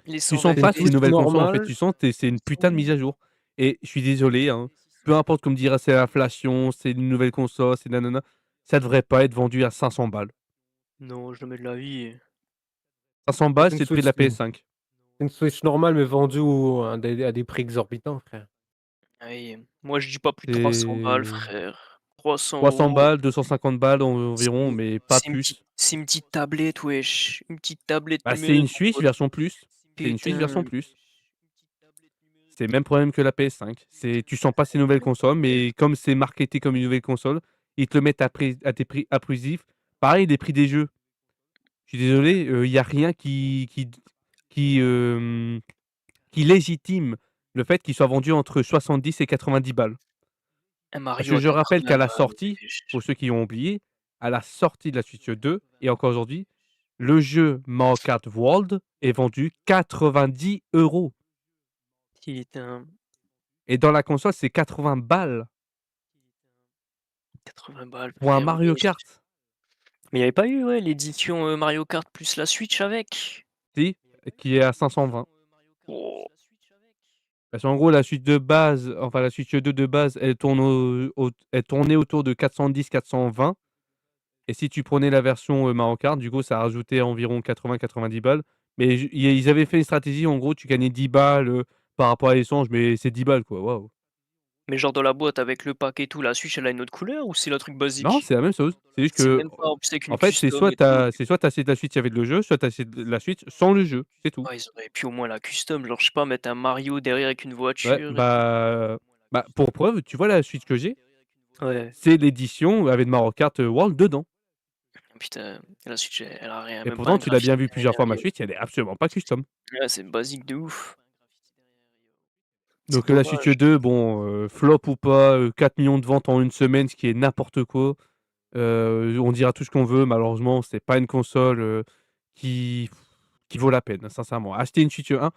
Les Tu sens 120 C'est une pas que c'est une Switch FPS, nouvelle console, en fait, normale. tu sens c'est une putain de mise à jour Et je suis désolé, hein, peu importe qu'on me dira c'est l'inflation, c'est une nouvelle console, c'est nanana, ça devrait pas être vendu à 500 balles. Non, jamais de la vie. 500 C'est balles, une c'est le prix de Switch, la PS5. une Switch normale, mais vendue à des prix exorbitants, frère. Aïe, moi je dis pas plus de 300 balles, C'est frère. 300 300 €. balles, 250 balles C'est environ, une mais pas plus. c'est une petite tablette, wesh. Une petite tablette Bah, c'est numérique une mon Switch pote. version plus. C'est une Switch version Putain. plus. C'est le même problème que la PS5. C'est tu sens pas ces nouvelles consoles, mais comme c'est marketé comme une nouvelle console, ils te le mettent à des prix abusifs. Pareil, les prix des jeux. Je suis désolé, il y a rien qui, hem, qui légitime le fait qu'il soit vendu entre 70 et 90 balles. Un Parce Mario que à je rappelle qu'à 80 la balles, sortie, wesh. pour ceux qui ont oublié, à la sortie de la Switch 2 et encore aujourd'hui, le jeu Mario Kart World est vendu 90 € Putain, et dans la console, c'est 80 balles 80 balles, pour un frère, Mario wesh. Kart. Mais il y avait pas eu, ouais, l'édition, Mario Kart plus la Switch avec? Si, qui est à 520. Oh, Parce qu'en gros, la Switch de base, enfin la Switch 2 de base, elle tournait autour de 410-420 et si tu prenais la version, Mario Kart, du coup, ça rajoutait environ 80-90 balles. Mais ils avaient fait une stratégie, en gros, tu gagnais 10 balles, par rapport à l'échange, mais c'est 10 balles, quoi, waouh. mais genre dans la boîte avec le pack et tout, la Switch elle a une autre couleur ou c'est le truc Non, basique? c'est la même chose. C'est juste C'est que, même pas en plus avec en une fait, custom et tout? c'est soit tu achètes la Switch avec le jeu, soit tu achètes la Switch sans le jeu, c'est tout. Ouais, ils auraient pu au moins la custom, genre je sais pas, mettre un Mario derrière avec une Ouais, voiture et tout. bah, pour preuve, tu vois la Switch que j'ai? Ouais, C'est l'édition avec Mario Kart, World dedans putain, la Switch elle a rien, et même pas pourtant un tu l'as bien graffiti vu plusieurs fois ma derrière. Switch, elle est absolument pas custom. Ouais, c'est basique de ouf. C'est Donc, la Switch dommage. 2, bon, flop ou pas, 4 millions de ventes en une semaine, ce qui est n'importe quoi. On dira tout ce qu'on veut, malheureusement, c'est pas une console, qui qui vaut la peine, sincèrement. Acheter une Switch 1,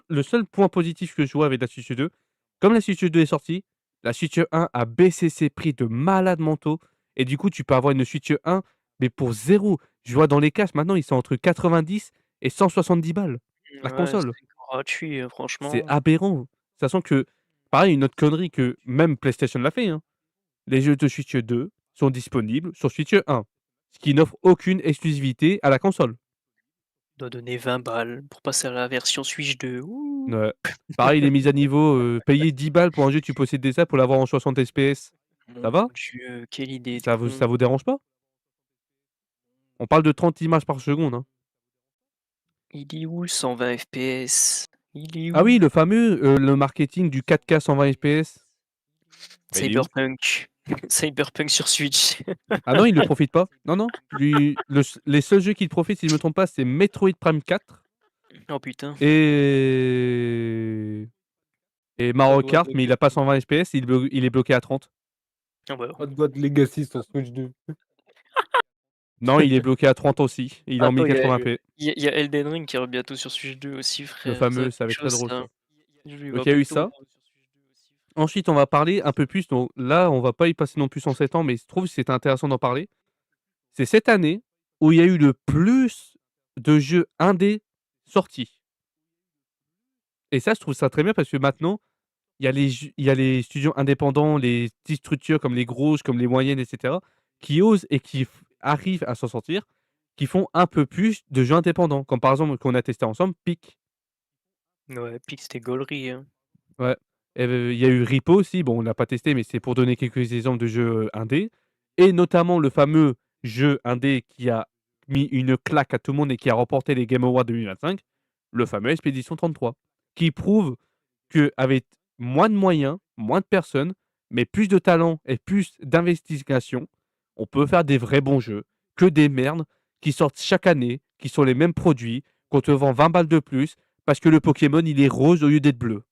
le seul point positif que je vois avec la Switch 2, comme la Switch 2 est sortie, la Switch 1 a baissé ses prix de malades mentaux et du coup, tu peux avoir une Switch 1, mais pour zéro. Je vois dans les caches maintenant, ils sont entre 90 et 170 balles, la Ouais, console. c'est gratuit, C'est franchement. aberrant. Sachant que, pareil, une autre connerie que même PlayStation l'a fait, hein. Les jeux de Switch 2 sont disponibles sur Switch 1, ce qui n'offre aucune exclusivité à la console. Doit donner 20 balles pour passer à la version Switch 2. Ouh! Ouais. Pareil, les mises à niveau, payer 10 balles pour un jeu, tu possèdes déjà pour l'avoir en 60 FPS, ça Mon va? Dieu, quelle idée de Ça con. vous dérange pas? On parle de 30 images par seconde, hein. Il est où le 120 FPS? Il est Ah où? oui, le fameux, le marketing du 4K 120 FPS. Bah, il est où? Cyberpunk. Cyberpunk sur Switch. Ah non, il le profite pas. Non, non, lui, les seuls jeux qu'il profite, si je me trompe pas, c'est Metroid Prime 4 Oh putain, et ça Mario doit Kart, mais il bugger. a pas 120 FPS, il est bloqué à 30. Ah bah, Hot God Legacy sur Switch 2. Non, il est bloqué à 30 aussi, il est en attends, 1080p. il y a Elden Ring qui arrive bientôt sur Switch 2 aussi Le frère, ça va fameux, être ça va quelque être très chose drôle ça. ça. Je lui Donc vois il y a eu plutôt. ça. Ensuite, on va parler un peu plus, donc là, on va pas y passer non plus en 7 ans, mais je trouve que c'est intéressant d'en parler. C'est cette année où il y a eu le plus de jeux indés sortis et ça, je trouve ça très bien parce que maintenant, il y a les studios indépendants, les petites structures comme les grosses, comme les moyennes et cetera, qui osent et qui arrivent à s'en sortir, qui font un peu plus de jeux indépendants, comme par exemple, qu'on a testé ensemble, Peak. Ouais, Pix c'était gaulerie, hein. Ouais, il y a eu Repo aussi, bon on l'a pas testé, mais c'est pour donner quelques exemples de jeux, indés et notamment le fameux jeu indé qui a mis une claque à tout le monde et qui a remporté les Game Awards 2025, le fameux Expedition 33, qui prouve qu'avec moins de moyens, moins de personnes, mais plus de talent et plus d'investigation, on peut faire des vrais bons jeux, que des merdes qui sortent chaque année, qui sont les mêmes produits, qu'on te vend 20 balles de plus parce que le Pokémon il est rose au lieu d'être bleu.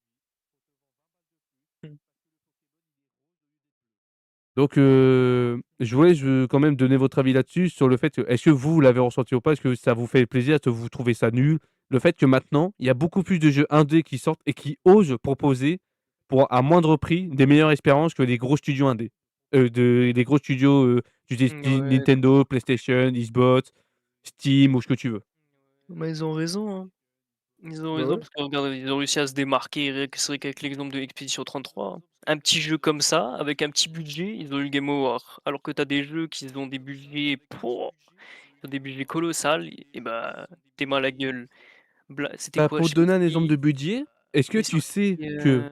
Mmh. Donc, je veux quand même donner votre avis là-dessus, sur le fait que est-ce que vous l'avez ressenti ou pas? Est-ce que ça vous fait plaisir? Est-ce que vous trouvez ça nul? Le fait que maintenant, il y a beaucoup plus de jeux indés qui sortent et qui osent proposer, pour à moindre prix, des meilleures expériences que les gros studios indés. Les gros studios, du style Ouais, Nintendo, PlayStation, Xbox, Steam ou ce que tu veux. bah, ils ont raison, hein. Ils ont Bah raison ouais. parce que regarde, ils ont réussi à se démarquer. C'est vrai qu'avec l'exemple de Expedition 33, un petit jeu comme ça, avec un petit budget, ils ont eu le Game Award. Alors que tu as des jeux qui ont des budgets ils ont des budgets colossales et bah, tu mal à la gueule. C'était Bah, quoi? pour Je te sais plus donner un exemple qui de budget, est-ce que il est tu sorti, sais que,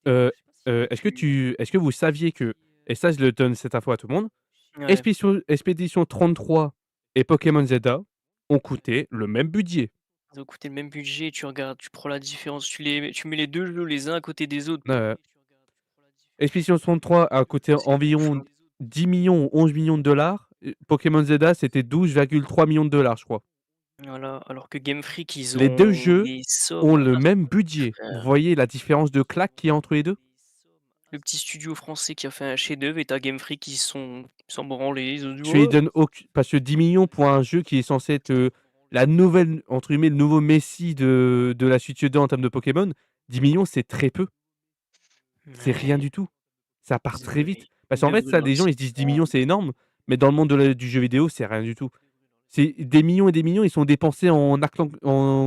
heu est-ce que vous saviez que et ça je le donne cette info à tout le monde, ouais, Expédition 33 et Pokémon Zelda ont coûté le même budget. ils ont coûté le même budget, tu regardes, tu prends la différence, tu mets les 2 jeux les uns à côté des autres, Ouais, ouais. Expédition 33 a coûté c'est ouf, environ hein. 10 millions ou 11 millions de dollars. Pokémon Zelda, c'était 12,3 millions de dollars, je crois. Voilà, alors que Game Freak, ils Les 2 ont jeux des ont sommes le même astronomiques, budget. Vous frère. voyez la différence de claque qu'il y a entre les 2? Le petit studio français qui a fait un chef-d'œuvre et tu Game Freak qui ils sont branlés, ils ont dit: Je lui «Ouais». donne aucu parce que 10 millions pour un jeu qui est censé être, la nouvelle entre guillemets, «le nouveau Messi» de la suite Yoda en termes de Pokémon, 10 millions c'est très peu, c'est rien Ouais, du tout. Ça part très vite. Parce une qu'en fait, œuvre ça, les gens, ils se disent 10 millions d'investissement. c'est énorme, mais dans le monde du jeu vidéo, c'est rien du tout. C'est des millions et des millions, ils sont dépensés en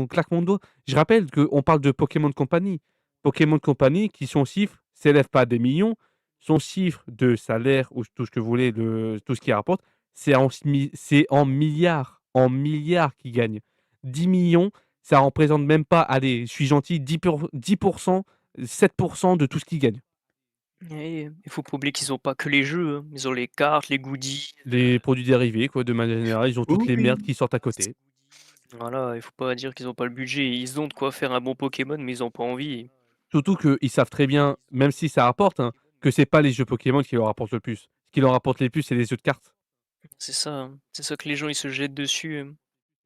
claquement de doigts. Je rappelle qu'on parle de Pokémon Company. Pokémon Company qui son chiffre s'élève pas à des millions, son chiffre de salaire ou tout ce que vous voulez, tout ce qu'il rapporte, c'est en milliards qu'ils gagnent. 10 millions, ça représente même pas, allez, je suis gentil, 10%, 7% de tout ce qu'ils gagnent. Ouais, il faut pas oublier qu'ils ont pas que les jeux, hein. Ils ont les cartes, les goodies, Les produits dérivés quoi, de manière générale, ils ont toutes les merdes oui. qui sortent à côté. Voilà, il faut pas dire qu'ils ont pas le budget. Ils ont de quoi faire un bon Pokémon, mais ils ont pas envie. Surtout qu'ils savent très bien, même si ça rapporte, hein, que c'est pas les jeux Pokémon qui leur rapportent le plus. Ce qui leur rapporte les plus, c'est les jeux de cartes. C'est ça, hein. C'est ça que les gens ils se jettent dessus,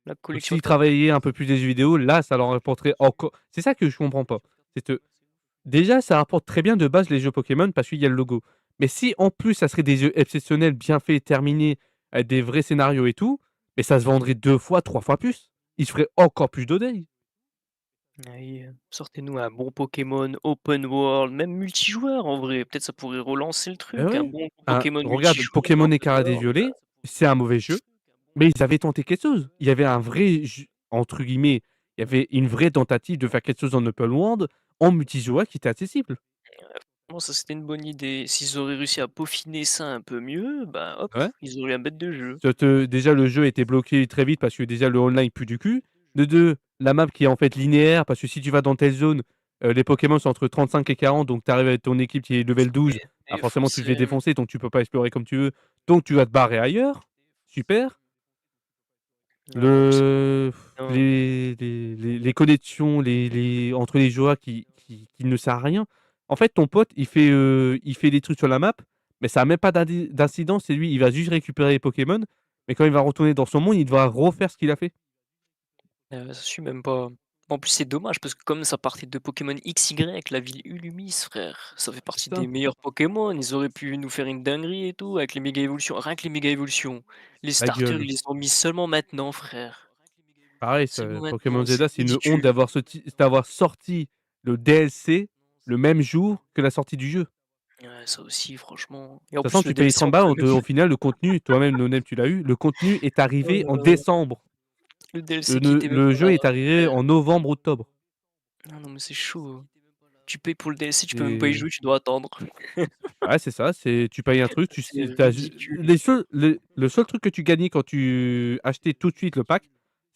la Donc collection s'ils de cartes. travaillaient un peu plus les jeux vidéo, là, ça leur rapporterait encore c'est ça que je comprends pas. C'est que déjà, ça rapporte très bien de base les jeux Pokémon parce qu'il y a le logo. Mais si en plus ça serait des jeux exceptionnels, bien faits, terminés, avec des vrais scénarios et tout, mais ça se vendrait 2 fois, 3 fois plus. Ils se feraient encore plus d'oseille. Oui, sortez-nous un bon Pokémon open world, même multijoueur en vrai. Peut-être ça pourrait relancer le Eh truc, un ouais. bon Pokémon Regarde, multijoueur Pokémon open Écarlate et world. Violet, c'est un mauvais jeu. Mais ils avaient tenté quelque chose. Il y avait un vrai j entre guillemets, il y avait une vraie tentative de faire quelque chose en open world, en multijoueur qui était accessible. Bon, ça c'était une bonne idée. S'ils auraient réussi à peaufiner ça un peu mieux, bah hop, Ouais. ils auraient un bête de jeu. Déjà le jeu était bloqué très vite parce que déjà le online pue du cul. De 2, la map qui est en fait linéaire parce que si tu vas dans telle zone, les Pokémon sont entre 35 et 40 donc tu arrives avec ton équipe qui est level 12, Et ah forcément tu te fais défoncer. défoncer donc tu peux pas explorer comme tu veux, donc tu vas te barrer ailleurs. Super. Ah non, mais c'est Le bien. les connexions, les entre les joueurs qui ne sert à rien. En fait, ton pote, il fait des trucs sur la map, mais ça a même pas d'incidence et lui, il va juste récupérer les Pokémon, mais quand il va retourner dans son monde, il devra refaire ce qu'il a fait. Ça suit même pas. En plus, c'est dommage parce que comme ça partait de Pokémon XY, la ville Ulumis, frère, ça fait C'est partie ça. des meilleurs Pokémon. Ils auraient pu nous faire une dinguerie et tout avec les méga évolutions. Rien que les méga évolutions. Les La starters, gueule. ils les ont mis seulement maintenant, frère. Pareil, Seulement Pokémon maintenant, c'est Zelda, c'est une honte ridicule. d'avoir sorti le DLC le même jour que la sortie du jeu. Ouais, ça aussi, franchement. Et en De toute façon, plus, le tu payes DLC, 30 on balles, pouvait même au final, le contenu, toi-même, Nonem, tu l'as eu, le contenu est arrivé en euh, décembre. le DLC qui était même Le pas jeu là, est arrivé frère. en novembre-octobre. Ah non, mais c'est chaud. Tu payes pour le DLC, tu peux même pas y Et jouer, tu dois attendre. ouais, c'est ça, c'est tu payes un truc, C'est tu as ju ridicule. les seuls le seul truc que tu gagnais quand tu achetais tout de suite le pack,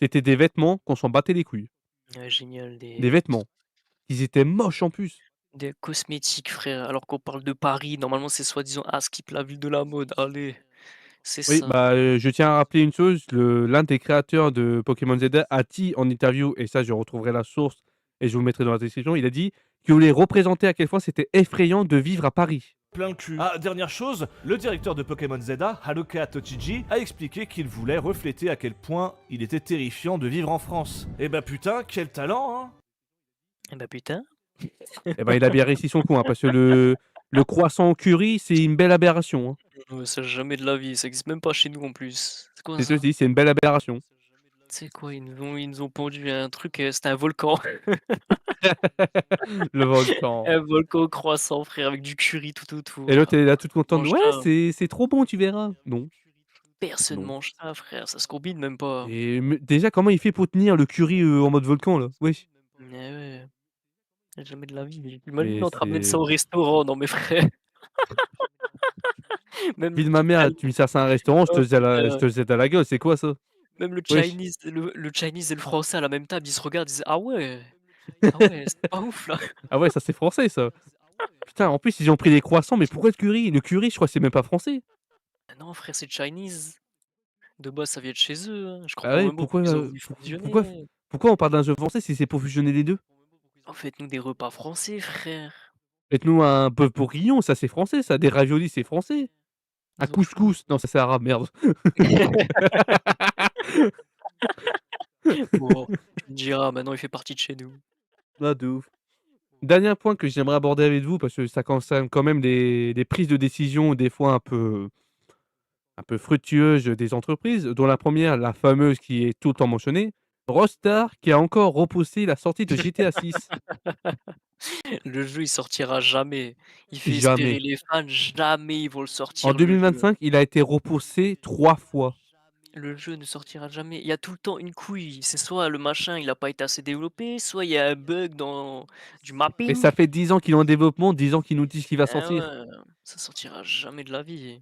c'était des vêtements qu'on s'en battait les couilles. Ouais, génial, Des vêtements. Ils étaient moches en plus. des cosmétiques, frère, alors qu'on parle de Paris, normalement c'est soi-disant «Ah, Skip, la ville de la mode», allez, c'est Oui, ça. bah, je tiens à rappeler une chose, l'un des créateurs de Pokémon Zelda a dit en interview et ça je retrouverai la source et je vous le mettrai dans la description, il a dit qu'il voulait représenter à quel point c'était effrayant de vivre à Paris. Plein le cul. Ah, dernière chose, le directeur de Pokémon Zelda, Haruka Tochiji, a expliqué qu'il voulait refléter à quel point il était terrifiant de vivre en France. Eh bah putain, quel talent, hein. Eh bah, putain, Et ben, il a bien réussi son coup, hein, parce que le croissant au curry, c'est une belle aberration, hein. ça jamais de la vie, ça existe même pas chez nous en plus. C'est quoi Je te le ça? dis, c'est une belle aberration. C'est quoi? Ils nous ont pondu un truc, c'était un volcan. Le volcan. Un volcan croissant, frère, avec du curry tout Et autour. l'autre, elle est là toute contente: Mange «Ouais, ça. c'est trop bon, tu verras». Non. Personne Non. mange ça, frère, ça se combine même pas. Et déjà, comment il fait pour tenir le curry en mode volcan là? Wesh. Mais ouais, jamais de la vie. Imagine, Mais on te ramène ça c'est. au restaurant, non mais frère, même Vie le de ma mère, tu me sers ça à un restaurant, oh je putain, te le jette à la gueule, c'est quoi ça? même Wesh. le Chinese et le français à la même table, ils se regardent, ils disent: ah ouais, c'est pas ouf là». Ah ouais, ça c'est français ça. Putain, en plus ils ont pris des croissants, mais pourquoi le curry? Le curry, je crois que c'est même pas français. Ah non frère, c'est Chinese. De base, ça vient de chez eux, hein. Je Ah comprends ouais, même pas pourquoi ils ont voulu pourquoi fusionner. pourquoi on parle d'un jeu français si c'est pour fusionner les 2? Oh, faites-nous des repas français, frère. Faites-nous un bœuf bourguignon, ça c'est français ça, des raviolis c'est français. Un Ils ont fou couscous, non ça c'est arabe, merde. bon, tu me diras, maintenant il fait partie de chez nous. Ah de ouf. Dernier point que j'aimerais aborder avec vous parce que ça concerne quand même des prises de décision des fois un peu fructueuses des entreprises, dont la première, la fameuse qui est tout le temps mentionnée, Rockstar qui a encore repoussé la sortie de GTA 6. Le jeu, il sortira jamais. Il fait espérer Jamais. les fans, jamais ils vont le En sortir le jeu. 2025, il a été repoussé 3 fois. Le jeu ne sortira jamais. Il y a tout le temps une couille. C'est soit le machin, il a pas été assez développé, soit il y a un bug dans du Mais mapping. ça fait 10 ans qu'il est en développement, 10 ans qu'il nous disent qu'il va Ah sortir. ouais, ça sortira jamais de la vie.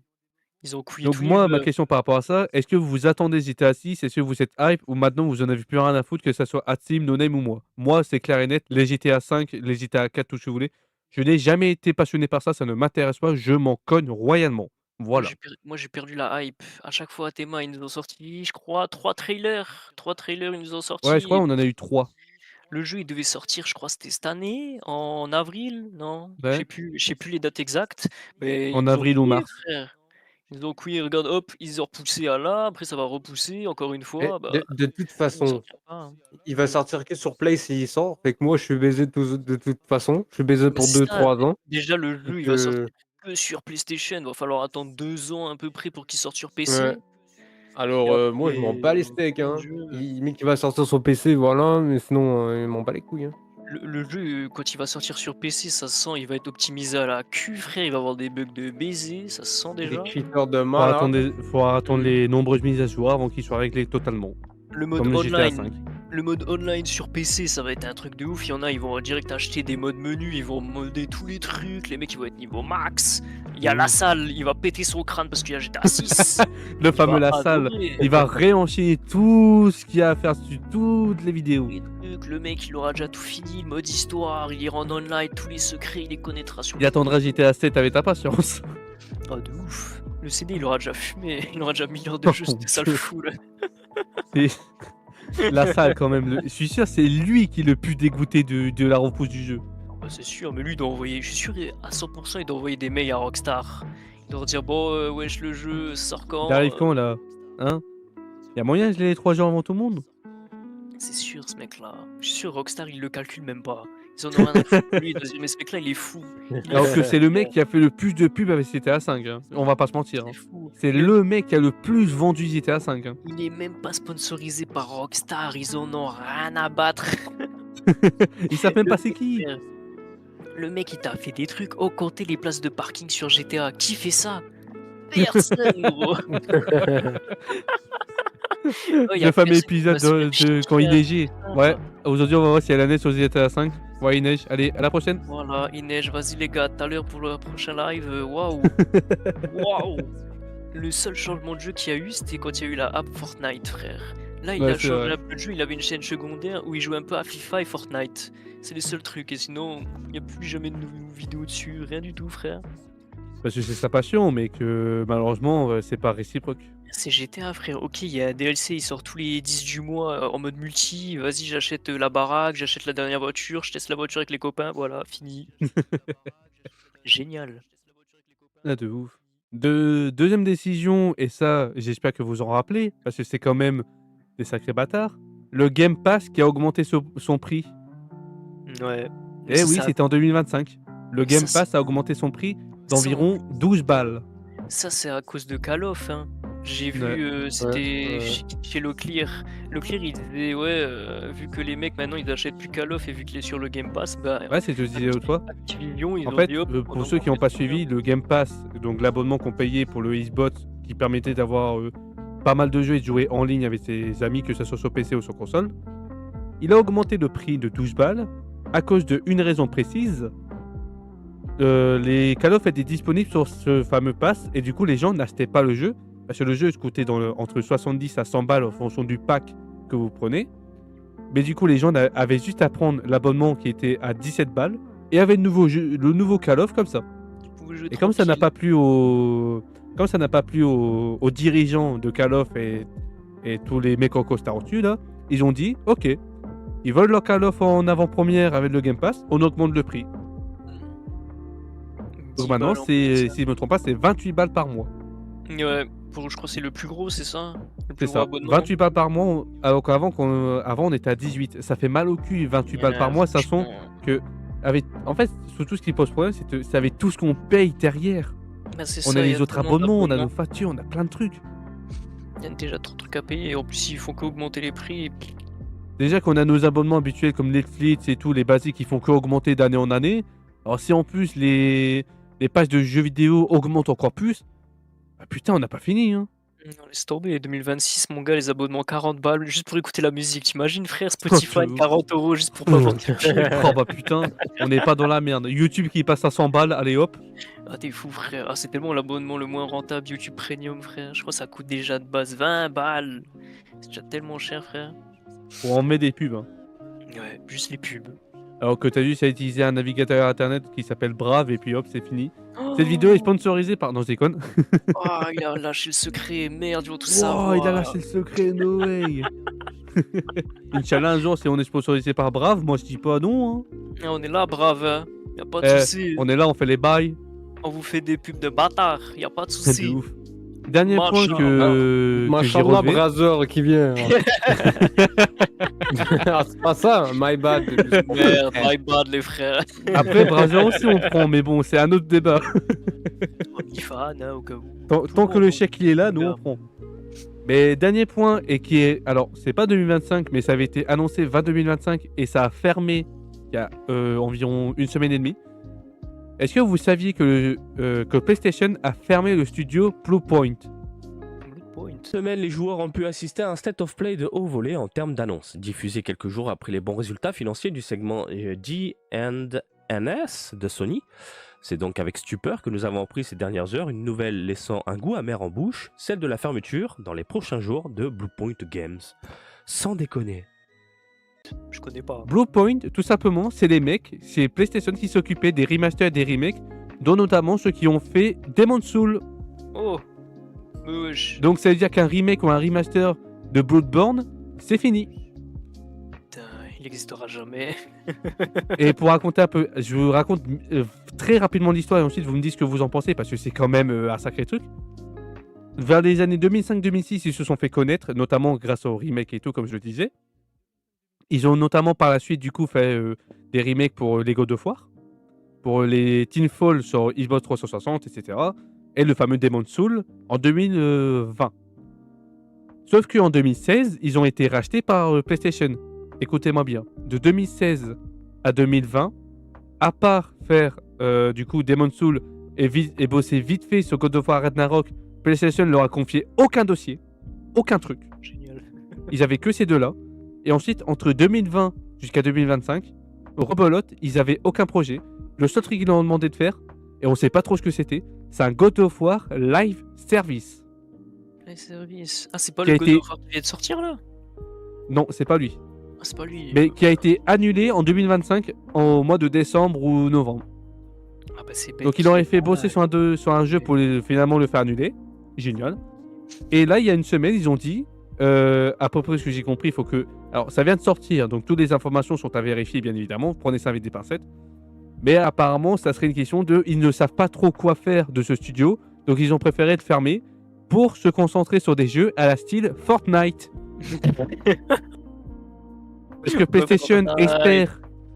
Ils ont couillé Donc tous les moi, ma joueurs. question par rapport à ça, est-ce que vous vous attendez GTA 6? Est-ce que vous êtes hype ou maintenant vous en avez plus rien à foutre que ça soit Hatzim, NoName ou moi? Moi, c'est clair et net, les GTA 5, les GTA 4, tout ce que vous voulez, je n'ai jamais été passionné par ça ne m'intéresse pas, je m'en cogne royalement. Voilà. Moi, j'ai perdu la hype. À chaque fois, à Théma, ils nous ont sorti, je crois, 3 trailers. 3 trailers, ils nous ont Ouais, je sorti. crois Et on en a eu 3. le jeu, il devait sortir, je crois, c'était cette année, en avril, non? Ouais, Je sais plus les dates exactes, mais ils en nous ont avril ou couillé, mars. frère. Ils nous ont couillé, regarde, hop, ils ont repoussé à là, après ça va repousser encore une Et fois, bah, de toute il façon, sortira pas, hein. il va sortir que sur Play s'il sort. Fait que moi, je suis baisé de toute façon. Je suis baisé Mais pour c'est ça, 2-3 ans. déjà le Donc, jeu, il va sortir que sur PlayStation, va falloir attendre 2 ans à peu près pour qu'il sorte sur ouais. PC et Alors, moi, je m'en bats les après, steaks, le hein. jeu Mec, il va sortir sur PC, voilà, mais sinon, il m'en bat les couilles, hein. le jeu, quand il va sortir sur PC, ça se sent, il va être optimisé à la Q, frère, il va avoir des bugs de baiser, ça se sent Des déjà. cheaters de malade. Faudra attendre les nombreuses mises à jour avant qu'ils soient réglés totalement. Le mode Comme le GTA online 5. Le mode online sur PC, ça va être un truc de ouf. Il y en a, ils vont direct acheter des modes menus, ils vont modder tous les trucs. Les mecs, ils vont être niveau max. Il y a la salle, il va péter son crâne parce qu'il y a GTA 6. Le Il fameux va la salle. adorer Il va réenchaîner tout ce qu'il y a à faire sur toutes les vidéos. les trucs. Le mec, il aura déjà tout fini. Le mode histoire, il ira en online, tous les secrets, il les connaîtra sur Il attendra GTA 7 avec ta patience. Oh, de ouf. Le CD, il aura déjà fumé. Il aura déjà mis l'heure de jeu, c'était ça le fou là. La salle quand même. Je suis sûr c'est lui qui est le plus dégoûté de la repousse du jeu. Bah, c'est sûr, mais lui, il doit envoyer. Je suis sûr à 100%, il doit envoyer des mails à Rockstar. Il doit leur dire bon, wesh, le jeu ça sort quand Il arrive quand là? Hein? Y a moyen de les 3 jours avant tout le monde? C'est sûr, ce mec-là. Je suis sûr, Rockstar, il le calcule même pas. Ils en ont rien à foutre. Lui, il doit se dire, mais ce mec-là, il est fou. Il est Alors fou, que c'est le mec qui a fait le plus de pubs avec GTA 5. Hein. On va pas se mentir. Hein. c'est fou. C'est le mec qui a le plus vendu GTA 5. Hein. Il est même pas sponsorisé par Rockstar. Ils en ont rien à battre. Ils savent même Le pas c'est mec, qui. frère, le mec, il t'a fait des trucs. Oh, compter les places de parking sur GTA. Qui fait ça? Personne, gros. Oh, y a Le fameux personne qui épisode va se faire chier quand il à neigeait. ça. Ouais, aujourd'hui on va voir si elle a neige sur GTA 5. Ouais, il neige. Allez, à la prochaine. Voilà, il neige. Vas-y, les gars, tout à l'heure pour le prochain live. Waouh. Waouh. Le seul changement de jeu qu'il y a eu, c'était quand il y a eu la app Fortnite, frère. Là, il Ouais, a c'est changé vrai. un peu de jeu, il avait une chaîne secondaire où il jouait un peu à FIFA et Fortnite. C'est les seuls trucs, et sinon, il n'y a plus jamais de vidéos dessus, rien du tout, frère. Parce que c'est sa passion, mais que malheureusement, c'est pas réciproque. C'est GTA, frère. Ok, il y a un DLC, il sort tous les 10 du mois en mode multi. Vas-y, j'achète la baraque, j'achète la dernière voiture, je teste la voiture avec les copains, voilà, fini. Génial. Ah, de ouf. Deuxième décision, et ça, j'espère que vous en rappelez, parce que c'est quand même des sacrés bâtards. Le Game Pass qui a augmenté son prix. Ouais. Mais Eh ça, oui, ça- c'était en 2025. Le Game ça, Pass a augmenté son prix ça, d'environ 12 balles. Ça, c'est à cause de Call of, hein. J'ai vu, Ouais. c'était ouais. chez Leclerc. Leclerc, il disait, ouais, vu que les mecs maintenant ils achètent plus Call of et vu qu'il est sur le Game Pass, bah, Ouais, c'est ce que je disais l'autre fois. Activision, ils En ont fait, dit, hop, on pour ceux qui n'ont augmente pas les prix, hein. suivi, le Game Pass, donc l'abonnement qu'on payait pour le eSbot qui permettait d'avoir pas mal de jeux et de jouer en ligne avec ses amis, que ce soit sur PC ou sur console. Il a augmenté le prix de 12 balles à cause d'une raison précise. Les Call of étaient disponibles sur ce fameux pass et du coup les gens n'achetaient pas le jeu parce que le jeu coûtait entre 70 à 100 balles en fonction du pack que vous prenez. Mais du coup les gens avaient juste à prendre l'abonnement qui était à 17 balles et avaient le nouveau Call of comme ça. Tu pouvais jouer Et comme ça n'a tranquille. pas plu aux dirigeants de Call of et tous les mecs en costard au-dessus là, ils ont dit ok, ils veulent leur Call of en avant-première avec le Game Pass, on augmente le prix. 10 Donc maintenant, balles en plus, si je me trompe pas, c'est 28 balles par mois. Ouais, je crois que c'est le plus gros, c'est ça? Le plus C'est gros ça, abonnement. 28 balles par mois, alors qu'avant avant, on était à 18. Ça fait mal au cul, 28 balles par mois, sachant franchement. que en fait, surtout ce qui pose problème, c'est avec tout ce qu'on paye derrière. Bah, c'est On ça, a il y les autres tellement abonnements, on a d'abonnements. nos factures, on a plein de trucs. Il y a déjà trop de trucs à payer et en plus ils font qu'augmenter les prix. Déjà qu'on a nos abonnements habituels comme Netflix et tout, les basiques qui font que augmenter d'année en année. Alors si en plus les pages de jeux vidéo augmentent encore plus, bah putain, on n'a pas fini, hein. Non, laisse tomber, 2026, mon gars, les abonnements 40 balles juste pour écouter la musique. T'imagines, frère, Spotify, 40 € juste pour pas voir de film. Oh bah putain, on n'est pas dans la merde. YouTube qui passe à 100 balles, allez hop. Ah, t'es fou, frère. Ah, c'est tellement l'abonnement le moins rentable, YouTube Premium, frère. Je crois que ça coûte déjà de base 20 balles. C'est déjà tellement cher, frère. On met des pubs, hein. Ouais, juste les pubs. Alors que t'as juste à utiliser un navigateur internet qui s'appelle Brave et puis hop, c'est fini. Cette vidéo est sponsorisée par... Non, je déconne. Oh, il a lâché le secret, merde, ils vont tout Wow, savoir. il a lâché le secret, no way. Inch'Allah, un jour, si on est sponsorisé par Brave, moi je dis pas non, hein. Ah, on est là, brave, hein. Y'a pas de Eh, soucis. On est là, on fait les bails. On vous fait des pubs de bâtard, y'a pas de C'est soucis. de ouf. Dernier point Machallah. que j'ai Machallah, relevé. Brazzer qui vient. Ah, c'est pas ça, my bad. Merde, my bad, les frères. Après, Brazzers aussi on prend, mais bon, c'est un autre débat. On y fan, hein, au cas où. Tant que le chèque il est là, nous on prend. Mais dernier point, et qui est... Alors, c'est pas 2025, mais ça avait été annoncé 2025 et ça a fermé il y a environ une semaine et demie. Est-ce que vous saviez que PlayStation a fermé le studio Bluepoint? Cette semaine, les joueurs ont pu assister à un state of play de haut volet en termes d'annonces, diffusé quelques jours après les bons résultats financiers du segment D&NS de Sony. C'est donc avec stupeur que nous avons appris ces dernières heures une nouvelle laissant un goût amer en bouche, celle de la fermeture dans les prochains jours de Bluepoint Games. Sans déconner. Je connais pas. Bluepoint, tout simplement, c'est les mecs, c'est PlayStation qui s'occupait des remasters et des remakes, dont notamment ceux qui ont fait Demon's Souls. Oh. Wesh. Donc ça veut dire qu'un remake ou un remaster de Bloodborne, c'est fini. Putain, il n'existera jamais. Et pour raconter un peu, je vous raconte très rapidement l'histoire et ensuite vous me dites ce que vous en pensez parce que c'est quand même un sacré truc. Vers les années 2005-2006, ils se sont fait connaître, notamment grâce au remake et tout, comme je le disais. Ils ont notamment par la suite du coup fait des remakes pour les God of War, pour les Tinfall sur Xbox 360, etc. Et le fameux Demon's Souls en 2020. Sauf qu'en 2016, ils ont été rachetés par PlayStation. Écoutez-moi bien. De 2016 à 2020, à part faire du coup Demon's Souls et bosser vite fait sur God of War Ragnarok, PlayStation leur a confié aucun dossier, aucun truc. Génial. Ils avaient que ces deux-là. Et ensuite, entre 2020 jusqu'à 2025, rebelote, ils avaient aucun projet. Le seul truc qu'ils leur ont demandé de faire, et on sait pas trop ce que c'était, c'est un God of War Live Service. Les services. Ah, c'est pas Qui a le God été- of War qui vient de sortir là? Non, c'est pas lui. Ah, c'est pas lui. Mais qui a été annulé en 2025, au mois de décembre ou novembre. Ah, bah, c'est bête. Donc il aurait fait bosser sur un jeu pour finalement le faire annuler. Génial. Et là, il y a une semaine, ils ont dit, à peu près ce que j'ai compris, il faut que... Alors, ça vient de sortir, donc toutes les informations sont à vérifier, bien évidemment. Prenez ça avec des pincettes. Mais apparemment, ça serait une question de... Ils ne savent pas trop quoi faire de ce studio, donc ils ont préféré le fermer pour se concentrer sur des jeux à la style Fortnite. Parce que PlayStation Fortnite.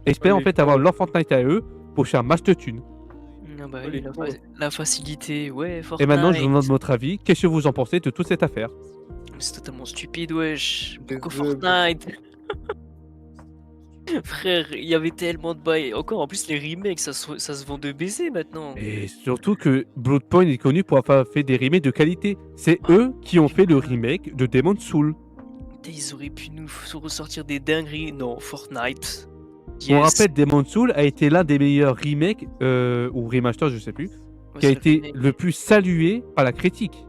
espère en Oui, fait avoir leur Fortnite à eux pour faire master thune. Ah, bah, Oui, la facilité, ouais, Et Fortnite. maintenant, je vous demande votre avis. Qu'est-ce que vous en pensez de toute cette affaire? C'est totalement stupide, wesh. Pourquoi Désolé. Fortnite? Frère, il y avait tellement de bails. Encore, en plus, les remakes, ça se vend de baiser maintenant. Et surtout que Bloodpoint est connu pour avoir fait des remakes de qualité. C'est eux qui ont fait le remake de Demon's Souls. Putain, ils auraient pu nous ressortir des dingueries. Non, Fortnite. On Yes. rappelle, Demon's Souls a été l'un des meilleurs remakes, ou remasters, je sais plus, Ouais, qui a c'est été remake. le plus salué par la critique.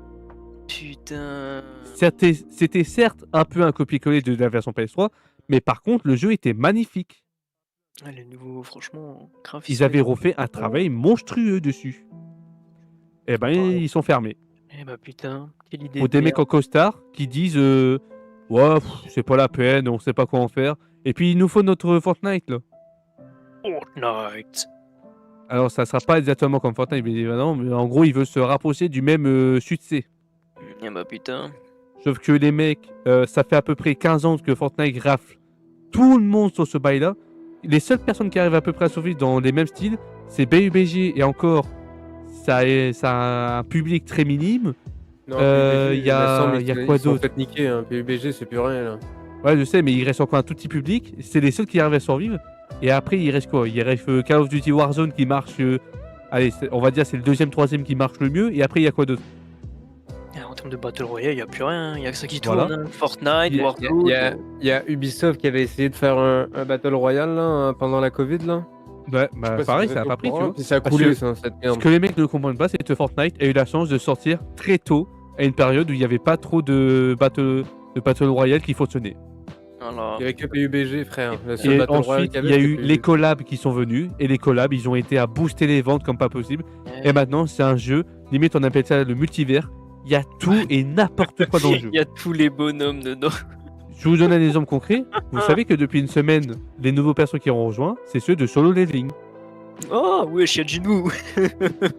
Putain. C'était certes un peu un copier-coller de la version PS3, mais par contre, le jeu était magnifique. Ah, les nouveaux, franchement, grave. Ils avaient refait un travail monstrueux dessus. Eh ben, ils sont fermés. Eh bah putain, quelle idée. Pour de des mecs merde. en costard qui disent ouais, c'est pas la peine, on sait pas quoi en faire. Et puis, il nous faut notre Fortnite, là. Fortnite. Alors, ça sera pas exactement comme Fortnite, bien évidemment, mais en gros, il veut se rapprocher du même succès. Eh bah putain. Sauf que les mecs, ça fait à peu près 15 ans que Fortnite rafle tout le monde sur ce bail-là. Les seules personnes qui arrivent à peu près à survivre dans les mêmes styles, c'est BUBG, et encore, ça a un public très minime. Non, il y a quoi Ils sont d'autre? fait niquer, hein. PUBG, c'est plus rien, là. Ouais, je sais, mais il reste encore un tout petit public. C'est les seuls qui arrivent à survivre. Et après, il reste quoi? Il reste Call of Duty Warzone qui marche. Allez, on va dire c'est le deuxième, troisième qui marche le mieux. Et après, il y a quoi d'autre? En termes de Battle Royale, y a plus rien. Y a que ça qui Voilà. tourne. Hein. Fortnite, Il y a- Warzone. il y a Ubisoft qui avait essayé de faire un Battle Royale là, pendant la Covid là. Ouais, Je bah sais pas si pareil, vous ça a êtes pas au pris, tu courant, vois. puis ça a Parce coulé que- ça, cette Ce merde. que les mecs ne comprennent pas, c'est que Fortnite a eu la chance de sortir très tôt, à une période où il n'y avait pas trop de Battle Royale qui fonctionnaient. Voilà. Il y avait que PUBG frère. Le seul Et Battle Royale ensuite, qu'il il y a avait, eu c'était les PUBG. collabs qui sont venus. Et les collabs, ils ont été à booster les ventes comme pas possible. Et maintenant, c'est un jeu, limite on appelle ça le multivers. Il y a tout et n'importe quoi dans le jeu. Il y a tous les bonhommes dedans. Je vous donne un exemple concret. Vous savez que depuis une semaine, les nouveaux persos qui ont rejoint, c'est ceux de Solo Leveling. Oh, wesh, y'a Jinou.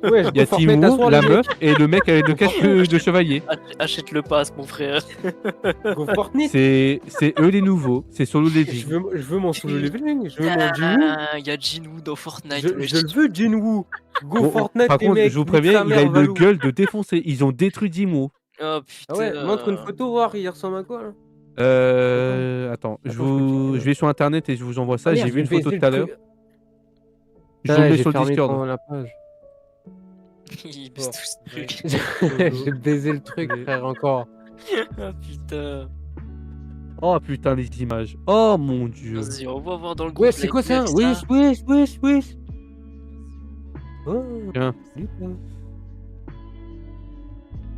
Ouais, Il y a Fortnite à Timur, soir, la les mecs. meuf et le mec avec le casque de chevalier. Achète le pass, mon frère. Go Fortnite. C'est eux les nouveaux, c'est Solo Leveling. Je veux mon solo leveling, je veux mon Jinwoo. Ah, y'a Jinou dans Fortnite. Je wesh. le veux Jinwoo. Go Bon, Fortnite par les contre, mecs. je vous nique sa préviens, il a mère, une Valou. gueule de défoncer. Ils ont détruit Dimo. Oh putain. Ah ouais, montre une photo voir, il ressemble à quoi là? Attends, Attends, je je vais sur internet et je vous envoie ça. Ah, J'ai merde, vu une j'ai photo baisé tout à le l'heure. truc. Je vous le Ah, mets j'ai sur le fermé Discord. la page. Il baisse tout ce truc. J'ai baisé le truc frère encore. Ah putain. Oh putain, les images. Oh mon dieu. Vas-y, on va voir dans le groupe. Ouais, c'est quoi ça? Wesh. Oh, Tiens. salut, toi.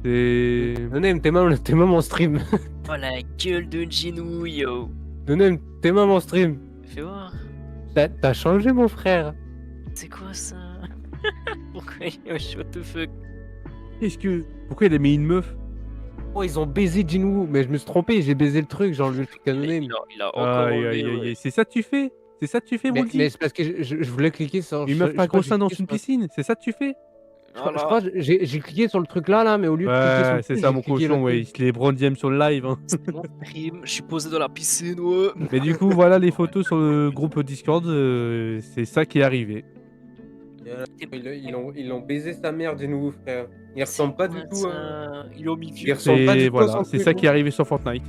C'est. Nonem, t'es même en stream. Oh la gueule de Jinou, yo. Nonem, t'es même en stream. Fais voir. T'as changé mon frère. C'est quoi ça? Pourquoi wesh, what the fuck? Qu'est-ce que. Pourquoi il a mis une meuf? Oh, ils ont baisé Jinwoo, mais je me suis trompé, j'ai baisé le truc, j'ai enlevé le truc à Nonem. Il a encore Aïe enlevé, aïe aïe ouais. aïe. C'est ça que tu fais? C'est ça que tu fais, Mais Boldy? c'est parce que je voulais cliquer sur. Une meuf pas gros sein dans une piscine? C'est ça que tu fais? Je Voilà. crois que j'ai cliqué sur le truc là, mais au lieu de cliquer sur Ouais, le c'est truc, ça j'ai mon cliqué cochon, là-dessus. ouais. Il se les brandiem sur le live. Hein. Mon stream, je suis posé dans la piscine, ouais. Mais du coup, voilà les photos sur le groupe Discord. C'est ça qui est arrivé. Ils l'ont baisé sa mère de nouveau, frère. Il ressemble pas du Ouais, tout. ça, Ils lui ont mis le Il vieux, ressemble pas C'est du tout à voilà, son c'est truc, ça hein. qui est arrivé sur Fortnite.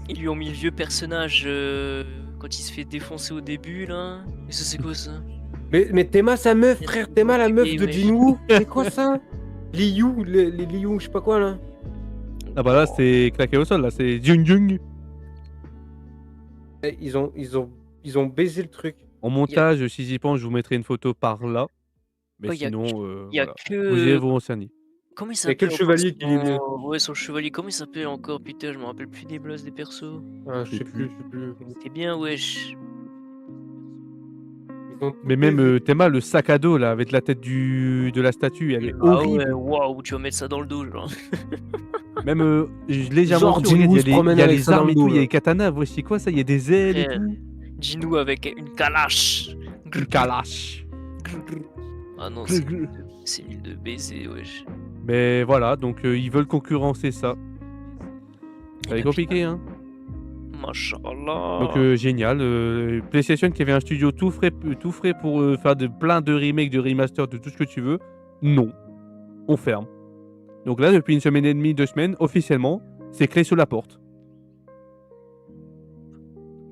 ils lui ont mis le vieux personnage quand il se fait défoncer au début là. Et ça c'est quoi ça? Mais Théma, sa meuf, frère, Théma, la meuf Et de ouais. Jinwoo. C'est quoi ça? Liu, les Liu, je sais pas quoi là. Ah bah là, c'est claqué au sol, là, c'est Jung Jung. Eh, ils ont baisé le truc. En montage, si j'y pense, je vous mettrai une photo par là. Mais Ouais, y a sinon, Il y a voilà. Vous irez que. vous renseigner. Comment il y a s'appelle? que le encore chevalier qui est mieux. Ouais, son chevalier, comment il s'appelle encore? Putain, je me rappelle plus des blazes des persos. Ah, je sais plus. C'était bien, wesh. Ils ont tout Mais même baisé. Théma, le sac à dos là, avec la tête de la statue, elle est Ah horrible. ouais, waouh, tu vas mettre ça dans le dos, genre. Même légèrement Genre, dessus, regarde, Jinwoo il y a se les, promène il y a avec les ça dans armes le et tout, dos, il y a là. les katanas, voici quoi ça, il y a des ailes et Frère, tout. Jinou avec une calache. Une calache. Ah non, c'est nul de baiser, wesh. Mais voilà, donc ils veulent concurrencer ça. Ça va être compliqué, hein. Machallah. Donc génial. PlayStation qui avait un studio tout frais pour faire plein de remakes, de remasters, de tout ce que tu veux. Non, on ferme. Donc là, depuis une semaine et demie, 2 semaines, officiellement, c'est clé sur la porte.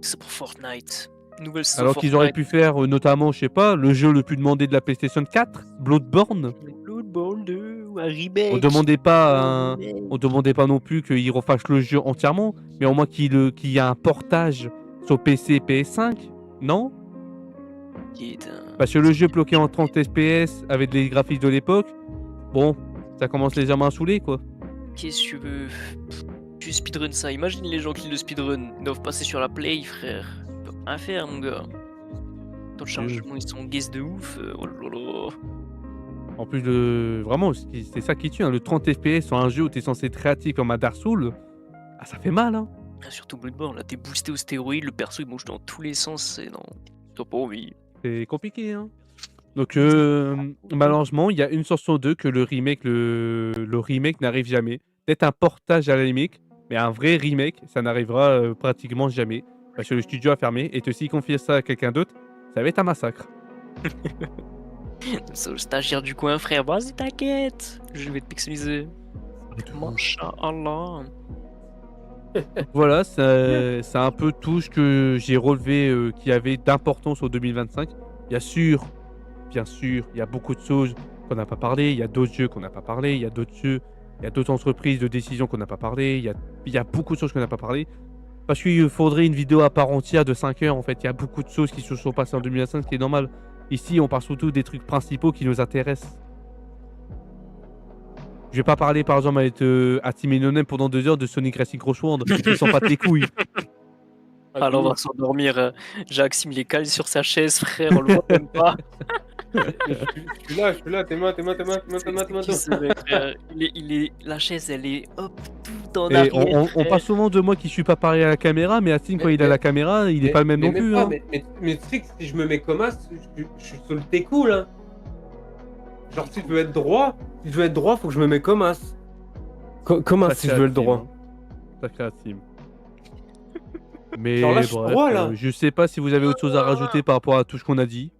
C'est pour Fortnite. Nouvelle saison Alors qu'ils auraient Fortnite. pu faire notamment, je sais pas, le jeu le plus demandé de la PlayStation 4, Bloodborne. Bloodborne 2 ou un On remake. demandait pas on demandait pas non plus qu'ils refassent le jeu entièrement, mais au moins qu'il y ait un portage sur PC et PS5, non? Putain. Parce que le jeu bloqué en 30 FPS avec les graphismes de l'époque, bon, ça commence légèrement à saouler quoi. Qu'est-ce que tu veux? Tu speedrun ça. Imagine les gens qui le speedrun. Ils doivent passer sur la play, frère. Ils peuvent rien faire, mon gars. Dans le chargement, ils sont gaze de ouf. Oh là là. En plus de. Vraiment, c'est ça qui tue, hein, le 30 FPS sur un jeu où t'es censé être créatif comme à Dark Souls, ah, ça fait mal, hein. Ah, surtout Bloodborne, là, t'es boosté aux stéroïdes, le perso il bouge dans tous les sens. C'est non. T'as pas envie. C'est compliqué, hein. Donc, malheureusement, il y a une chance sur deux que le remake n'arrive jamais. Peut-être un portage à la limite, mais un vrai remake, ça n'arrivera pratiquement jamais. Parce que le studio a fermé, et s'ils confient ça à quelqu'un d'autre, ça va être un massacre. C'est le stagiaire du coin, frère. Vas-y, t'inquiète. Je vais te pixeliser. Masha'Allah. Voilà, c'est un peu tout ce que j'ai relevé qui avait d'importance en 2025. Bien sûr, il y a beaucoup de choses qu'on n'a pas parlé, il y a d'autres jeux qu'on n'a pas parlé, il y a d'autres jeux, il y a d'autres entreprises de décision qu'on n'a pas parlé, il y a beaucoup de choses qu'on n'a pas parlé. Parce qu'il faudrait une vidéo à part entière de 5 heures en fait, il y a beaucoup de choses qui se sont passées en 2025, ce qui est normal. Ici, on parle surtout des trucs principaux qui nous intéressent. Je vais pas parler par exemple avec Team Inonem pendant 2 heures de Sonic Racing Crash World, ils s'en battent les couilles. Alors on va s'endormir. Jacques il est calé sur sa chaise, frère. On le voit même pas. Je suis là, t'es moi. C'est vrai, frère. La chaise, elle est hop, tout en Et arrière. on frère. passe souvent de moi qui suis pas pareil à la caméra, mais Asim quand il a la caméra, il est pas le même non plus. Hein. Mais tu sais que si je me mets comme as, je suis sur le t'es cool. Hein. Genre, si je veux être droit, faut que je me mets comme as. Comme as, si je veux le droit. Sacré Asim. Mais Genre là, je suis bref, droit, là. je sais pas si vous avez autre chose à rajouter par rapport à tout ce qu'on a dit.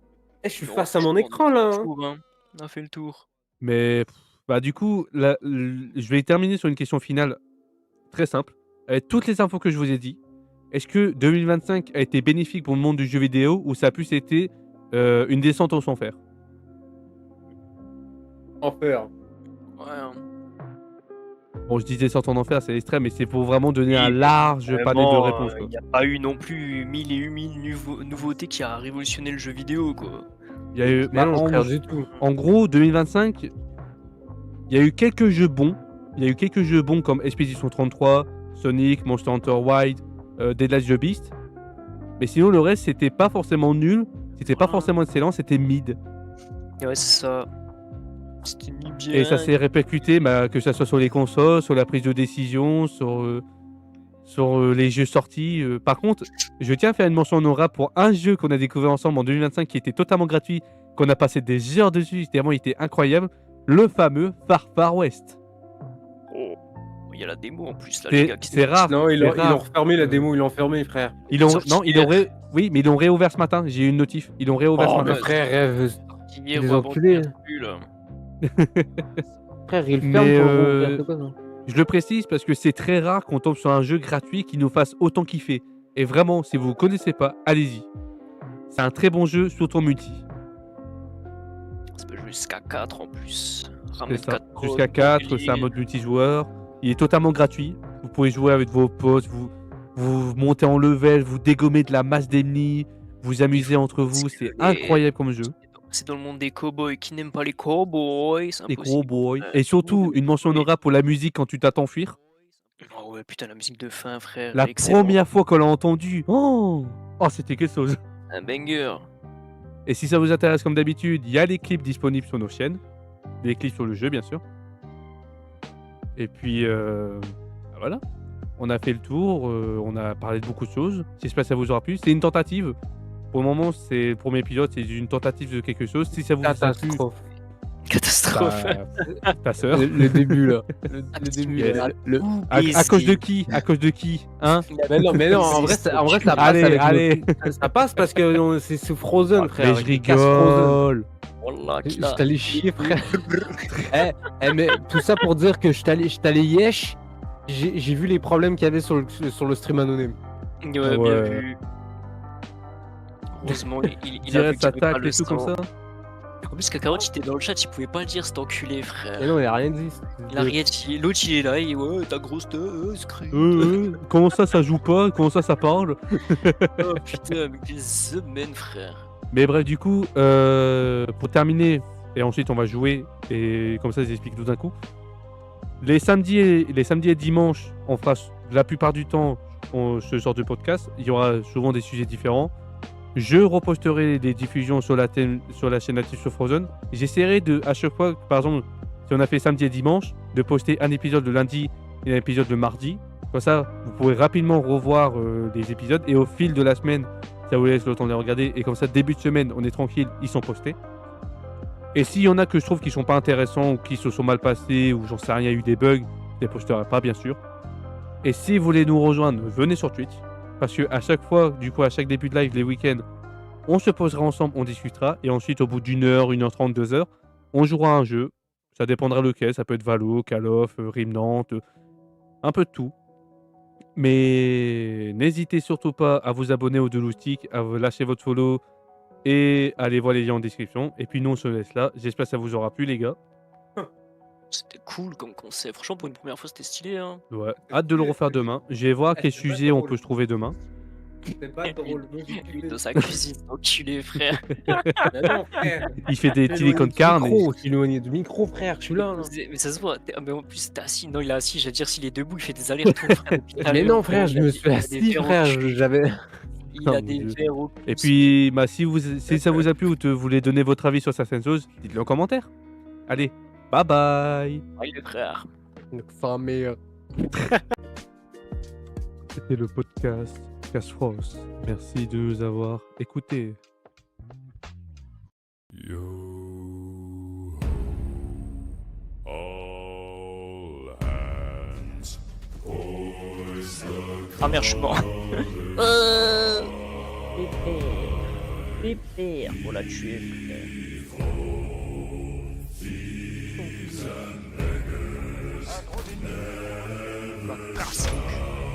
Eh, je suis face à mon écran là. Hein. On a fait le tour. Mais bah du coup, je vais terminer sur une question finale très simple. Avec toutes les infos que je vous ai dit, est-ce que 2025 a été bénéfique pour le monde du jeu vidéo ou ça a plus été une descente aux enfers? Enfer. Ouais. Bon, je disais descente en enfer, c'est extrême, mais c'est pour vraiment donner un large panel de réponses. Il n'y a pas eu non plus 1000 et 1000 nouveautés qui a révolutionné le jeu vidéo, quoi. Il y a eu, Mais non, frère, du tout. en gros, 2025, il y a eu quelques jeux bons. Il y a eu quelques jeux bons comme Expedition 33, Sonic, Monster Hunter Wilds, Deadlight the Beast. Mais sinon, le reste, c'était pas forcément nul, c'était pas forcément excellent, c'était mid. Ouais, c'est ça. C'était mis bien. Et ça s'est répercuté, que ça soit sur les consoles, sur la prise de décision, sur les jeux sortis. Par contre, je tiens à faire une mention honorable pour un jeu qu'on a découvert ensemble en 2025 qui était totalement gratuit, qu'on a passé des heures dessus, vraiment il était incroyable, le fameux Far West. Oh, il y a la démo en plus, là, les gars. C'est rare. Non, ils c'est l'ont rare. refermé la démo, ils l'ont fermé, frère. Oui, mais ils l'ont réouvert ce matin, j'ai eu une notif. Ils l'ont réouvert ce Oh, matin. mais frère, rêve. Hier, des ou avant enculés. hier, plus, là. Frère, ils Mais, ferment pour rouvrir, c'est quoi, ça? Je le précise parce que c'est très rare qu'on tombe sur un jeu gratuit qui nous fasse autant kiffer. Et vraiment, si vous ne connaissez pas, allez-y. C'est un très bon jeu, surtout en multi. Ça peut jouer jusqu'à 4 en plus. C'est ça. Jusqu'à 4, c'est un mode multijoueur. Il est totalement gratuit. Vous pouvez jouer avec vos potes, vous montez en level, vous dégommez de la masse d'ennemis, vous amusez entre vous. C'est incroyable comme jeu. C'est dans le monde des cowboys qui n'aiment pas les cowboys. C'est Les impossible. gros boys. Et surtout, une mention honorable pour la musique quand tu t'attends fuir. Oh ouais, putain, la musique de fin, frère. La excellent. première fois qu'on l'a entendu. Oh, c'était quelque chose. Un banger. Et si ça vous intéresse comme d'habitude, il y a les clips disponibles sur nos chaînes. Des clips sur le jeu, bien sûr. Et puis, voilà. On a fait le tour, on a parlé de beaucoup de choses. J'espère que ça vous aura plu. C'est une tentative. Pour le moment, c'est le premier épisode, c'est une tentative de quelque chose. Si ça vous a plu, Catastrophe. Catastrophe. ta sœur. Le début, là. Le début, là. À cause de qui? À cause de qui? Hein? Mais non, en vrai, ça passe. Allez, avec allez. Ça passe parce que c'est sous Frozen, frère. Mais je Il casse Frozen. rigole. Wallah, Je qu'il a- suis allé chier, frère. Mais tout ça pour dire que je suis allé yesh. J'ai vu les problèmes qu'il y avait sur le stream anonyme. Ouais, bien Ouais. vu. Heureusement, il a vu Direct, ça qu'il avait pas tacle le et tout comme sang. ça. En plus, Kakarot, il était dans le chat, il pouvait pas le dire, cet enculé, frère. Et non, il a rien dit. Il a rien dit. L'autre, il est là, il est ouais, ta grosse screen. Comment ça joue pas? Comment ça parle? Oh putain, mais quelle semaine, frère. Mais bref, du coup, pour terminer, et ensuite on va jouer, et comme ça, je explique tout d'un coup. Les samedis et dimanches, on fera la plupart du temps ce genre de podcast. Il y aura souvent des sujets différents. Je reposterai des diffusions sur la chaîne active sur Frozen. J'essaierai de, à chaque fois, par exemple, si on a fait samedi et dimanche, de poster un épisode le lundi et un épisode le mardi. Comme ça, vous pourrez rapidement revoir les épisodes, et au fil de la semaine, ça vous laisse le temps de les regarder, et comme ça, début de semaine, on est tranquille, ils sont postés. Et s'il y en a que je trouve qui sont pas intéressants, ou qui se sont mal passés, ou j'en sais rien, il y a eu des bugs, je les posterai pas, bien sûr. Et si vous voulez nous rejoindre, venez sur Twitch, parce que à chaque fois, du coup, à chaque début de live, les week-ends, on se posera ensemble, on discutera, et ensuite, au bout d'une heure, 1h30, 2h, on jouera à un jeu. Ça dépendra lequel, ça peut être Valo, Call of, Remnant, un peu de tout. Mais n'hésitez surtout pas à vous abonner au Deloustic, à lâcher votre follow et à aller voir les liens en description. Et puis nous, on se laisse là. J'espère que ça vous aura plu, les gars. C'était cool comme concept. Franchement, pour une première fois, c'était stylé. Hein. Ouais. Hâte de le refaire demain. Je vais voir quel sujet on peut se trouver demain. C'est pas drôle. Il est dans sa cuisine, enculé, frère. Non, frère. Il fait des télécoms de carne. Je suis éloigné du micro, frère. Je suis là. Mais ça se voit. Mais en plus, t'es assis. Non, il est assis. Je veux dire, s'il est debout, il fait des allers-retours, frère. depuis tout à Mais l'heure. non, frère, je me suis Il a des assis, verres au frère. cul. J'avais. Il a Oh, des mon Dieu. verres au cul. Et puis, bah, si ça vous a plu ou que vous voulez donner votre avis sur certaines choses, dites-le en commentaire. Allez, bye bye. Ah, il est frère. Donc, ça meilleur. C'était le podcast Casfrost. Merci de nous avoir écoutés. Ah merde, je suis mort. Pépère, on l'a tué, frère.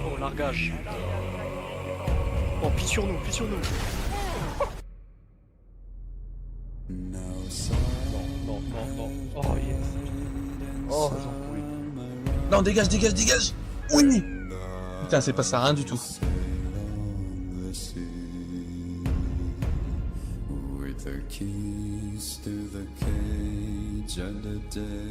Oh, largage. Oh, plie sur nous, plie sur nous. Non. Oh yes. Oh, Non, dégage. Oui. Putain, c'est pas ça, rien du tout. With the keys to the cage and the day.